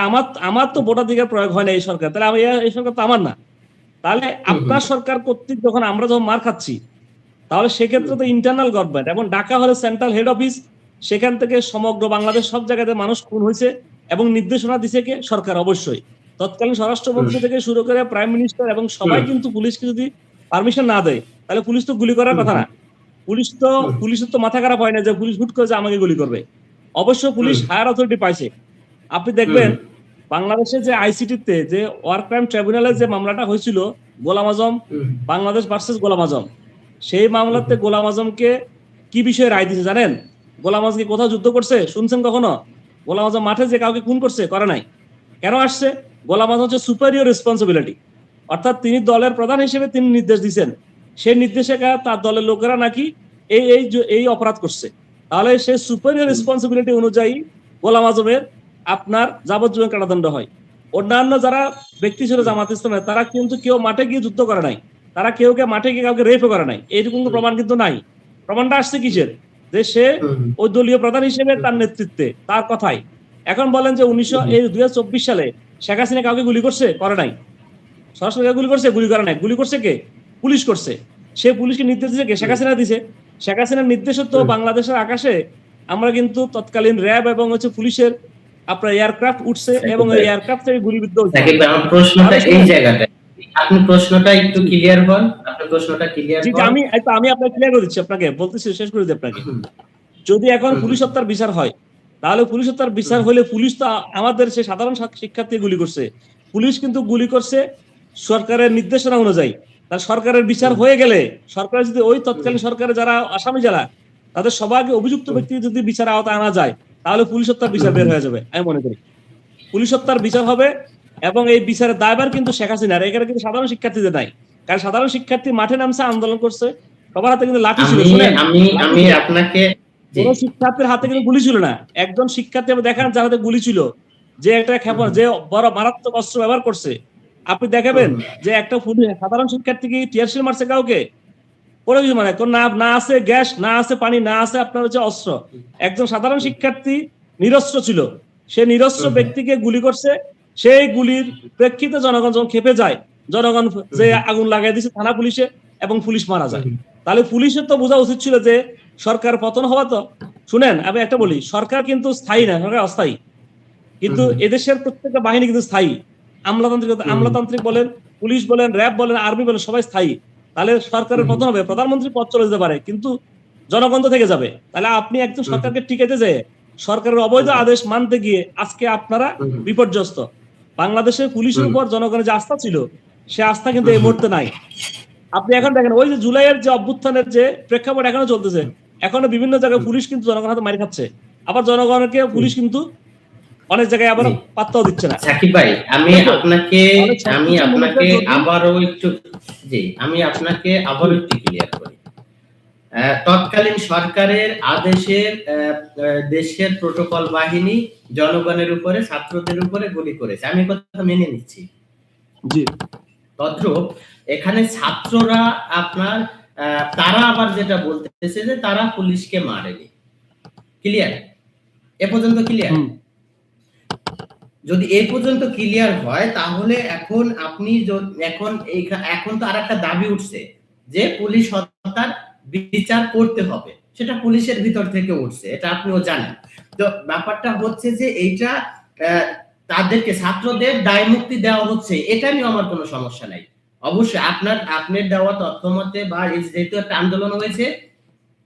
আমার তো ভোটাধিকার প্রয়োগ হয় না এই সরকার, তাহলে এই সরকার তো আমার না। তাহলে আপনার সরকার কর্তৃক যখন আমরা মার খাচ্ছি, তাহলে সেক্ষেত্রে তো ইন্টারনাল গভর্নমেন্ট, এবং ঢাকা হলে সেন্ট্রাল হেড অফিস, সেখান থেকে সমগ্র বাংলাদেশ সব জায়গাতে মানুষ খুন হয়েছে, এবং নির্দেশনা দিছে কে? সরকার। অবশ্যই তৎকালীন স্বরাষ্ট্রমন্ত্রী থেকে শুরু করে প্রাইম মিনিস্টার এবং সবাই কিন্তু পুলিশকে যদি পারমিশন না দেয়, তাহলে পুলিশ তো গুলি করার কথা না। পুলিশের তো মাথা খারাপ হয় না যে পুলিশ হুট করে যে আমাকে গুলি করবে। অবশ্য পুলিশ হায়ার অথরিটি পাইছে। আপনি দেখবেন বাংলাদেশে যে আইসিটিতে যে ওয়ার ক্রাইম ট্রাইব্যুনালের যে মামলাটা হয়েছিল, গোলাম আজম, বাংলাদেশ ভার্সেস গোলাম আজম, সেই মামলাতে গোলাম আজমকে কি বিষয়ে রায় দিয়েছে জানেন? গোলাম আজম কি কোথাও যুদ্ধ করছে শুনছেন কখনো? গোলাম আজম মাঠে যে কাউকে খুন করছে? করে নাই। কেন আসছে? গোলাম আজম হচ্ছে সুপেরিয়র রেসপন্সিবিলিটি, অর্থাৎ তিনি দলের প্রধান হিসেবে তিনি নির্দেশ দিচ্ছেন, সেই নির্দেশে তার দলের লোকেরা নাকি এই অপরাধ করছে। তাহলে সেই সুপেরিয়র রেসপন্সিবিলিটি অনুযায়ী গোলাম আজমের আপনার যাবজ্জীবন কারাদণ্ড হয়। অন্যান্য যারা ব্যক্তি ছিল জামাত ইসলামের, তারা কিন্তু কেউ মাঠে গিয়ে যুদ্ধ করে নাই, তারা কেউ মাঠে গিয়ে কাউকে রেপও করে নাই, এইরকম প্রমাণ কিন্তু নাই। প্রমাণটা আসছে কিসের? যে সে ওই দলীয় প্রধান হিসেবে তার নেতৃত্বে, তার কথাই। এখন বলেন যে 2024 সালে শেখ হাসিনা কাউকে গুলি করছে? করে নাই। সরাসরি গুলি করছে? গুলি করে নাই। গুলি করছে কে? পুলিশ করছে। সে পুলিশকে নির্দেশ দিয়েছে কে? শেখ হাসিনা দিছে। শেখ হাসিনার নির্দেশে তো বাংলাদেশের আকাশে আমরা কিন্তু তৎকালীন র্যাব এবং পুলিশের আপনার এয়ারক্রাফট উঠছে এবং এই এয়ারক্রাফট থেকে গুলিবিদ্ধ হয়েছে।
আমার প্রশ্নটা এই জায়গাটায়, আপনি প্রশ্নটা একটু ক্লিয়ার হন, আপনি প্রশ্নটা ক্লিয়ার
জি,
হন।
আমি আপনাকে ক্লিয়ার করে দিচ্ছি, আপনাকে বলতেছি, শেষ করে দিই আপনাকে। যদি এখন পুলিশ হত্যার বিচার হয়, তাহলে পুলিশ হত্যার বিচার হলে পুলিশ তো আমাদের সে সাধারণ শিক্ষার্থী গুলি করছে, পুলিশ কিন্তু গুলি করছে সরকারের নির্দেশনা অনুযায়ী। তার সরকারের বিচার হয়ে গেলে, সরকার যদি ওই তৎকালীন সরকারের যারা আসামি যারা তাদের সবাইকে অভিযুক্ত ব্যক্তি যদি বিচার আওতায় আনা যায়, তাহলে পুলিশ হত্যার বিচার বের হয়ে যাবে। আমি মনে করি পুলিশ হত্যার বিচার হবে এবং এই বিচারের দায়ভার কিন্তু শেখ হাসিনার, এখানে কিন্তু সাধারণ শিক্ষার্থীদের নাই। কারণ সাধারণ শিক্ষার্থী মাঠে নামছে, আন্দোলন করছে, সবার হাতে কিন্তু লাঠি ছিল।
আমি আপনাকে,
কোন শিক্ষার্থীর হাতে কিন্তু গুলি ছিল না। একজন শিক্ষার্থী আপনি দেখান যার হাতে গুলি ছিল, যে একটা ক্ষেপণ, যে বড় মারাত্মক অস্ত্র ব্যবহার করছে, আপনি দেখাবেন যে একটা সাধারণ শিক্ষার্থী কি টিয়ারশেল মারছে কাউকে? কোনো কিছু মানে না আছে গ্যাস, না আছে পানি, না আছে আপনার অস্ত্র। একজন সাধারণ শিক্ষার্থী নিরস্ত্র ছিল, সে নিরস্ত্র ব্যক্তিকে গুলি করছে। সেই গুলির প্রেক্ষিতে জনগণ যখন খেপে যায়, জনগণ যে আগুন লাগাই দিচ্ছে থানা পুলিশে এবং পুলিশ মারা যায়। তাহলে পুলিশের তো বোঝা উচিত ছিল যে সরকার পতন হওয়া তো, শুনেন আমি একটা বলি, সরকার কিন্তু স্থায়ী না, সরকার অস্থায়ী। কিন্তু এদেশের প্রত্যেকটা বাহিনী কিন্তু স্থায়ী। আমলাতান্ত্রিক বলেন, পুলিশ বলেন, র্যাব বলেন, আর্মি বলেন, সবাই স্থায়ী। তাহলে সরকারের পতন হবে, প্রধানমন্ত্রী পদ চলে যেতে পারে, কিন্তু জনগণ তো থেকে যাবে। তাহলে আপনি একজন সরকারকে টিকাইতে যে সরকারের অবৈধ আদেশ মানতে গিয়ে আজকে আপনারা বিপর্যস্ত। বাংলাদেশের পুলিশের উপর জনগণের যে আস্থা ছিল, সে আস্থা কিন্তু এই মুহূর্তে নাই। আপনি এখন দেখেন ওই যে জুলাইয়ের যে অভ্যুত্থানের যে প্রেক্ষাপট এখনো চলতেছে, এখনো বিভিন্ন জায়গায় পুলিশ কিন্তু জনগণের হাতে মারি খাচ্ছে, আবার জনগণকে পুলিশ কিন্তু অনেক জায়গায় আবার পাত্তাও দিচ্ছে না।
সাকিব ভাই, আমি আপনাকে আবারও একটু ক্লিয়ার করি। তৎকালীন সরকারের আদেশের দেশের প্রোটোকল বাহিনী জনগণের উপরে, ছাত্রদের উপরে গুলি করেছে, আমি কথা মেনে নিচ্ছি।
জি,
তদ্রূপ এখানে ছাত্ররা আপনার তারা আবার যেটা বলতেছে যে তারা পুলিশকে মারেনি। ক্লিয়ার? এ পর্যন্ত ক্লিয়ার? যদি এই পর্যন্ত ক্লিয়ার হয়, তাহলে এখন আপনি এখন তো আরেকটা দাবি উঠছে যে পুলিশ হত্যার বিচার করতে হবে, সেটা পুলিশের ভিতর থেকে উঠছে, এটা আপনিও জানেন। তো ব্যাপারটা হচ্ছে যে এইটা তাদেরকে, ছাত্রদের দায় মুক্তি দেওয়া হচ্ছে, এটা নিয়ে আমার কোনো সমস্যা নাই। অবশ্যই আপনার দেওয়া তথ্য মতে বা যেহেতু একটা আন্দোলন হয়েছে,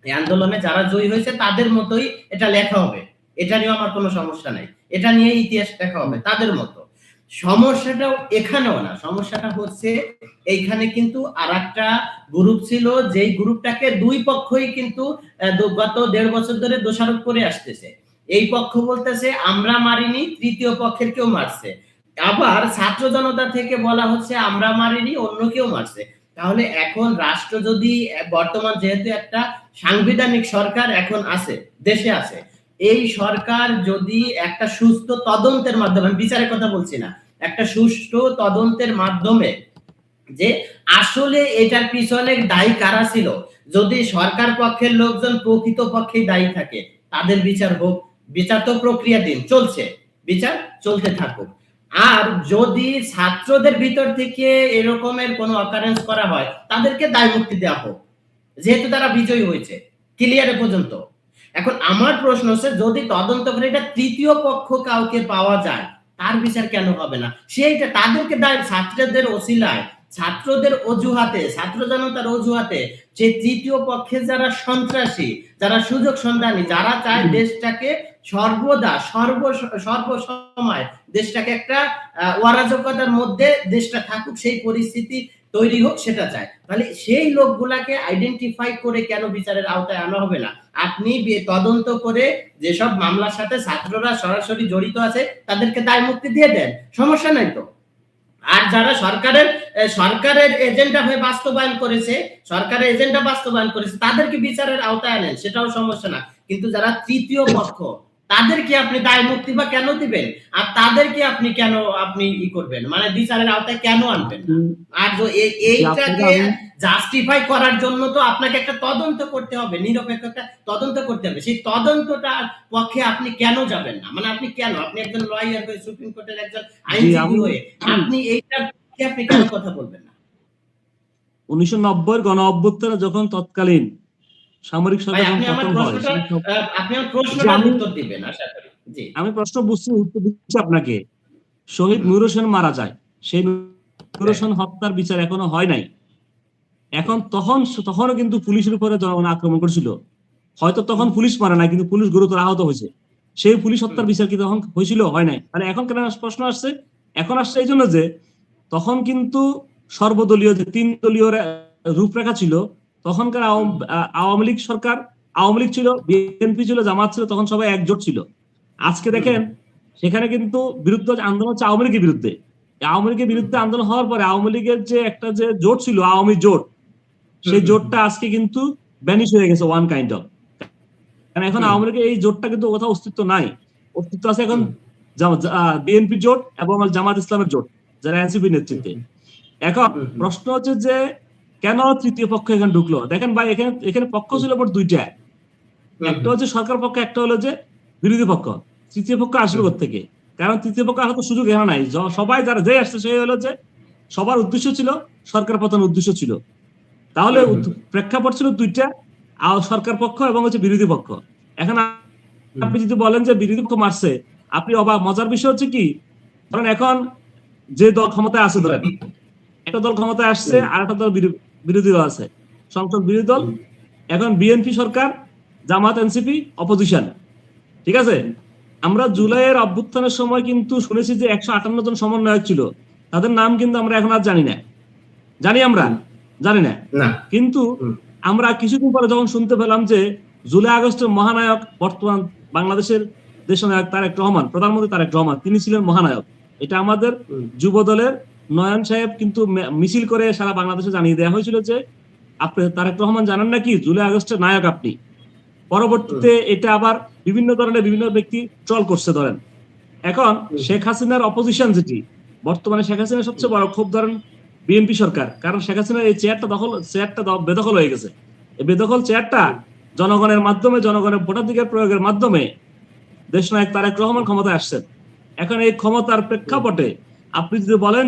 এই আন্দোলনে যারা জয়ী হয়েছে তাদের মতোই এটা লেখা হবে, এটা নিয়ে আমার কোনো সমস্যা নাই। এটা নিয়ে ইতিহাস লেখা হবে তাদের মতো। সমস্যাটাও এখানেও না, সমস্যাটা হচ্ছে এইখানে কিন্তু আরেকটা গ্রুপ ছিল, যেই গ্রুপটাকে দুই পক্ষই কিন্তু গত 1.5 বছর ধরে দোষারোপ করে আসতেছে। এই পক্ষ বলতেছে আমরা মারিনি, তৃতীয় পক্ষের কেউ মারছে। আবার ছাত্র জনতা থেকে বলা হচ্ছে আমরা মারিনি, অন্য কেউ মারছে। তাহলে এখন রাষ্ট্র যদি বর্তমান যেহেতু একটা সাংবিধানিক সরকার এখন আছে, দেশে আছে, এই সরকার যদি একটা সুস্থ তদন্তের মাধ্যমে, বিচারের কথা বলছি না, একটা সুষ্ঠু তদন্তের মাধ্যমে যে আসলে এটার পিছনে দায়ী কারা ছিল, যদি সরকার পক্ষের লোকজন প্রকৃত পক্ষে দায়ী থাকে, তাদের বিচার হোক। বিচার তো প্রক্রিয়াধীন চলছে, বিচার চলতে থাকুক। আর যদি ছাত্রদের ভিতর থেকে এরকমের কোনো অকারেন্স করা হয়, তাদেরকে দায় মুক্তি দেওয়া হোক, যেহেতু তারা বিজয়ী হয়েছে। ক্লিয়ার পর্যন্ত? এখন আমার প্রশ্ন হচ্ছে, যদি তদন্ত করে এটা তৃতীয় পক্ষ কাউকে পাওয়া যায়, তার বিচার কেন হবে না? সেইটা তাদেরকে দায়, ছাত্রদের ওসিলায়, ছাত্রদের অজুহাতে, ছাত্র জনতার অজুহাতে, যে তৃতীয় পক্ষে যারা সন্ত্রাসী, যারা সুযোগ সন্ধানী, যারা চায় দেশটাকে সর্বদা সর্বসময় দেশটাকে একটা অরাজকতার মধ্যে দেশটা থাকুক, সেই পরিস্থিতি তৈরি হোক, সেটা চায়, তাহলে সেই লোকগুলাকে আইডেন্টিফাই করে কেন বিচারের আওতায় আনা হবে না? আপনি তদন্ত করে যেসব মামলার সাথে ছাত্ররা সরাসরি জড়িত আছে তাদেরকে দায় মুক্তি দিয়ে দেন, সমস্যা নাই তো। আর যারা সরকারের এজেন্ডা হয়ে বাস্তবায়ন করেছে, তাদেরকে বিচারের আওতায় আনেন, সেটাও সমস্যা না। কিন্তু যারা তৃতীয় পক্ষ, তাদেরকে আপনি দায় মুক্তি বা কেন দিবেন? আর তাদেরকে আপনি কেন ই করবেন? মানে বিচারের আওতায় কেন আনবেন না? আর এইটাকে জাস্টিফাই করার জন্য তো আপনাকে একটা তদন্ত করতে হবে, নিরপেক্ষ একটা তদন্ত করতে হবে। সেই তদন্তটার পক্ষে আপনি কেন যাবেন না? মানে আপনি কেন? আপনি একজন লয়ার হয়ে, সুপ্রিম কোর্টের একজন আইনজীবী হয়ে আপনি এইটার পক্ষে আপনি কেন কথা বলবেন না?
1990 গণ অভ্যুত্থানে যখন তৎকালীন সামরিক সরকার
আপনি আমার প্রশ্নটার উত্তর দিবেন আশা করি। জি,
আমি প্রশ্ন বুঝছি, উত্তর দিচ্ছি আপনাকে। শহীদ নূর হোসেন মারা যায়, সেই নূর হোসেন হত্যার বিচার এখনো হয় নাই। এখন তখনও কিন্তু পুলিশের উপরে জনগণ আক্রমণ করেছিল। হয়তো তখন পুলিশ মারা নাই, কিন্তু পুলিশ গুরুতর আহত হয়েছে। সেই পুলিশ হত্যার বিচার কি তখন হয়েছিল? হয় নাই। মানে এখন কেন প্রশ্ন আসছে? এখন আসছে এই জন্য যে তখন কিন্তু সর্বদলীয় যে 3 দলীয় রূপরেখা ছিল, তখনকার আওয়ামী লীগ সরকার, আওয়ামী লীগ ছিল, বিএনপি ছিল, জামাত ছিল, তখন সবাই একজোট ছিল। আজকে দেখেন সেখানে কিন্তু বিরুদ্ধ আন্দোলন হচ্ছে আওয়ামী লীগের বিরুদ্ধে। আওয়ামী লীগের বিরুদ্ধে আন্দোলন হওয়ার পরে আওয়ামী লীগের যে একটা যে জোট ছিল, আওয়ামী জোট, সেই জোটটা আজকে কিন্তু ব্যানিশ হয়ে গেছে ওয়ান কাইন্ড অফ। কারণ এখন আওয়ামী লীগের এই জোটটা কিন্তু কোথাও অস্তিত্ব নাই। অস্তিত্ব আছে এখন বিএনপি জোট এবং জামাত ইসলামের জোট, যারা এনসিপি নেতৃত্বে। এখন প্রশ্ন হচ্ছে যে কেন তৃতীয় পক্ষ এখানে ঢুকলো? দেখেন ভাই, এখানে পক্ষ ছিল মোট 2টা। একটা হচ্ছে সরকার পক্ষ, একটা হলো যে বিরোধী পক্ষ। তৃতীয় পক্ষ আসবে কোথেকে? কারণ তৃতীয় পক্ষ আসার তো সুযোগ এখানে নাই। সবাই যারা যে আসছে সেই হলো যে সবার উদ্দেশ্য ছিল সরকার পতনের উদ্দেশ্য ছিল। তাহলে প্রেক্ষাপট ছিল 2টা, সরকার পক্ষ এবং হচ্ছে বিরোধী পক্ষ। এখন আপনি যদি বলেন যে বিরোধী পক্ষ মারছে, আপনি অবাক। মজার বিষয় হচ্ছে কি, ধরেন এখন যে দল ক্ষমতায় আছে, ধরেন একটা দল ক্ষমতায় আসছে আর একটা দল বিরোধী দল আছে, সংসদ বিরোধী দল। এখন বিএনপি সরকার, জামাত এনসিপি অপোজিশন, ঠিক আছে? আমরা জুলাইয়ের অভ্যুত্থানের সময় কিন্তু শুনেছি যে 158 জন সমন্বয়ক ছিল। তাদের নাম কিন্তু আমরা এখন আর জানি না। আমরা জানি না, কিন্তু আমরা কিছুদিন পরে যখন শুনতে পেলাম যে জুলাই আগস্টের মহানায়ক বর্তমান বাংলাদেশের দেশনায়ক তারেক রহমান, প্রধানমন্ত্রী তারেক রহমান, তিনি ছিলেন মহানায়ক। এটা আমাদের যুব দলের নয়ন সাহেব কিন্তু মিছিল করে সারা বাংলাদেশে জানিয়ে দেওয়া হয়েছিল যে আপনি তারেক রহমান জানেন নাকি জুলাই আগস্টের নায়ক আপনি। পরবর্তীতে এটা আবার বিভিন্ন ধরনের বিভিন্ন ব্যক্তি ট্রল করছে। ধরেন এখন শেখ হাসিনার অপোজিশন যেটি, বর্তমানে শেখ হাসিনার সবচেয়ে বড় ক্ষোভ ধরেন বিএনপি সরকার। কারণ শেখ হাসিনার এই চেয়ারটা বেদখল হয়ে গেছে। এই বেদখল চেয়ারটা জনগণের মাধ্যমে, জনগণের ভোটাধিকার প্রয়োগের মাধ্যমে দেশনায়ক তারেক রহমান ক্ষমতায় আসছেন। এখন এই ক্ষমতার প্রেক্ষাপটে আপনি যদি বলেন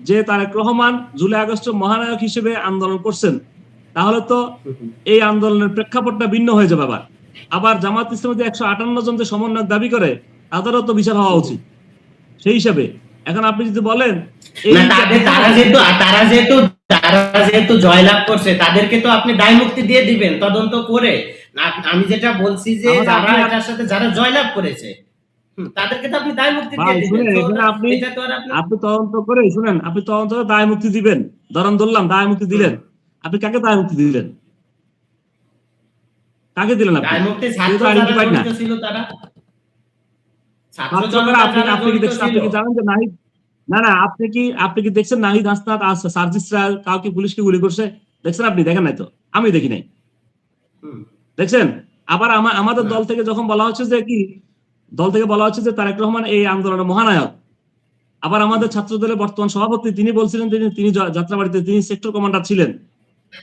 যে তারেক রহমান জুলাই আগস্টের মহানায়ক হিসেবে আন্দোলন করছেন, তাহলে তো এই আন্দোলনের প্রেক্ষাপটটা ভিন্ন হয়ে যাবে। আবার জামাত ইসলাম যে 158 জন যে সমন্বয়ক দাবি করে, তাদেরও তো বিচার হওয়া উচিত সেই হিসাবে। এখন আপনি যদি বলেন
তারা যেহেতু জয়লাভ করছে, তাদেরকে তো আপনি দায় মুক্তি দিয়ে দিবেন তদন্ত করে। আমি যেটা বলছি যে যারা এটার সাথে যারা জয়লাভ করেছে তাদেরকে তো আপনি দায় মুক্তি দিয়ে দিবেন।
আপনি তদন্ত করে শুনেন, আপনি তদন্ত করে দায় মুক্তি দিবেন, ধরলাম দায় মুক্তি দিলেন, আপনি কাকে দায় মুক্তি দিলেন? কাকে দিলেন আপনি?
দায় মুক্তি ছাত্র যারা জড়িত ছিল তারা।
আপনি কি জানেন যে নাহিদ, না আপনি কি দেখছেন নাহিদ হাসনাত সার্জিসরা কাউকে পুলিশকে গুলি করছে? দেখছেন আপনি? দেখেন নাই তো, আমি দেখি নাই। দেখছেন? আবার আমাদের দল থেকে যখন বলা হচ্ছে যে তারেক রহমান এই আন্দোলনের মহানায়ক, আবার আমাদের ছাত্র দলের বর্তমান সভাপতি তিনি বলছিলেন তিনি যাত্রাবাড়িতে তিনি সেক্টর কমান্ডার ছিলেন।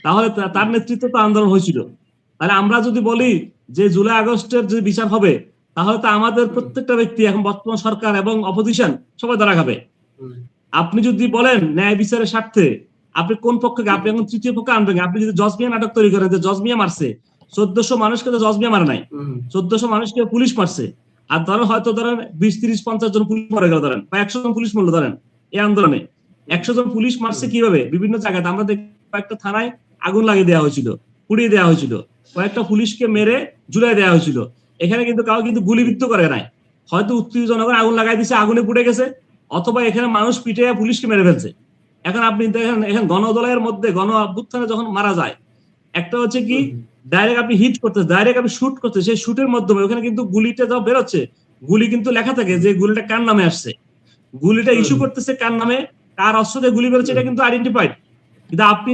তাহলে তার নেতৃত্বে তো আন্দোলন হয়েছিল। তাহলে আমরা যদি বলি যে জুলাই আগস্টের যে বিচার হবে, তাহলে তো আমাদের প্রত্যেকটা ব্যক্তি এখন বর্তমান সরকার এবং অপোজিশন সবাই ধরা খাবে। আপনি যদি বলেন ন্যায় বিচারের স্বার্থে আপনি কোন পক্ষকে, আপনি এখন তৃতীয় পক্ষে আনবেন। আপনি যদি জজ মিয়া নাটক তৈরি করেন যে জজ মিয়া মারছে, 1400 মানুষকে তো জজ মিয়া মারে নাই, 1400 মানুষকে পুলিশ মারছে। আর ধরেন হয়তো 20, 30, 50 জন পুলিশ মরে গেল, ধরেন বা 100 জন পুলিশ মরলো। ধরেন এই আন্দোলনে 100 জন পুলিশ মারছে কিভাবে? বিভিন্ন জায়গায় আমরা কয়েকটা থানায় আগুন লাগিয়ে দেওয়া হয়েছিল, পুড়িয়ে দেওয়া হয়েছিল, কয়েকটা পুলিশকে মেরে ঝুলাই দেওয়া হয়েছিল। এখানে কিন্তু কাউ কিন্তু গুলিবিদ্ধ করে নাই, হয়তো উত্তেজনক আগুন লাগাই দিছে, আগুনে পুড়ে গেছে, অথবা এখানে মানুষ পিটে পুলিশকে মেরে ফেলছে। এখন আপনি দেখেন এখন গণদলের মধ্যে গণ অভ্যুত্থানে যখন মারা যায়, একটা হচ্ছে কি ডাইরেক্ট আপনি হিট করতে, ডাইরেক্ট আপনি শুট করতে, সেই শুটের মাধ্যমে ওখানে কিন্তু গুলিটা যা বেরোচ্ছে, গুলি কিন্তু লেখা থাকে যে গুলিটা কার নামে আসছে, গুলিটা ইস্যু করতেছে কার নামে, কার অস্ত্র দিয়ে গুলি বেরোচ্ছে, এটা কিন্তু আইডেন্টিফাইড। কিন্তু আপনি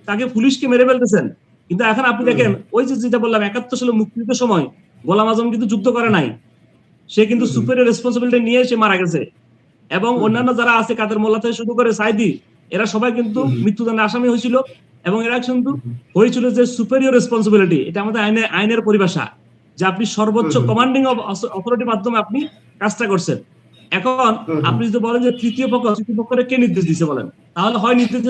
তাকে পুলিশকে মেরে ফেলতেছেন। কিন্তু এখন আপনি দেখেন ওই যে যেটা বললাম 71 সালে মুক্তিযুদ্ধের সময় গোলাম আজম কিন্তু যুদ্ধ করে নাই, সে কিন্তু সুপেরিয়র রেসপন্সিবিলিটি নিয়ে সে মারা গেছে। এবং অন্যান্য যারা আছে কাদের মোল্লা থেকে শুরু করে সাইদি, এরা সবাই কিন্তু মৃত্যুদণ্ডে আসামি হয়েছিল, এবং এরা কিন্তু হয়েছিল যে সুপেরিয়র রেসপন্সিবিলিটি, এটা আমাদের আইনের পরিভাষা, যে আপনি সর্বোচ্চ কমান্ডিং অথরিটির মাধ্যমে আপনি কাজটা করছেন। এখন আপনি যদি বলেন যে তৃতীয় পক্ষের কে নির্দেশ দিচ্ছে বলেন, তাহলে হয় নির্দেশ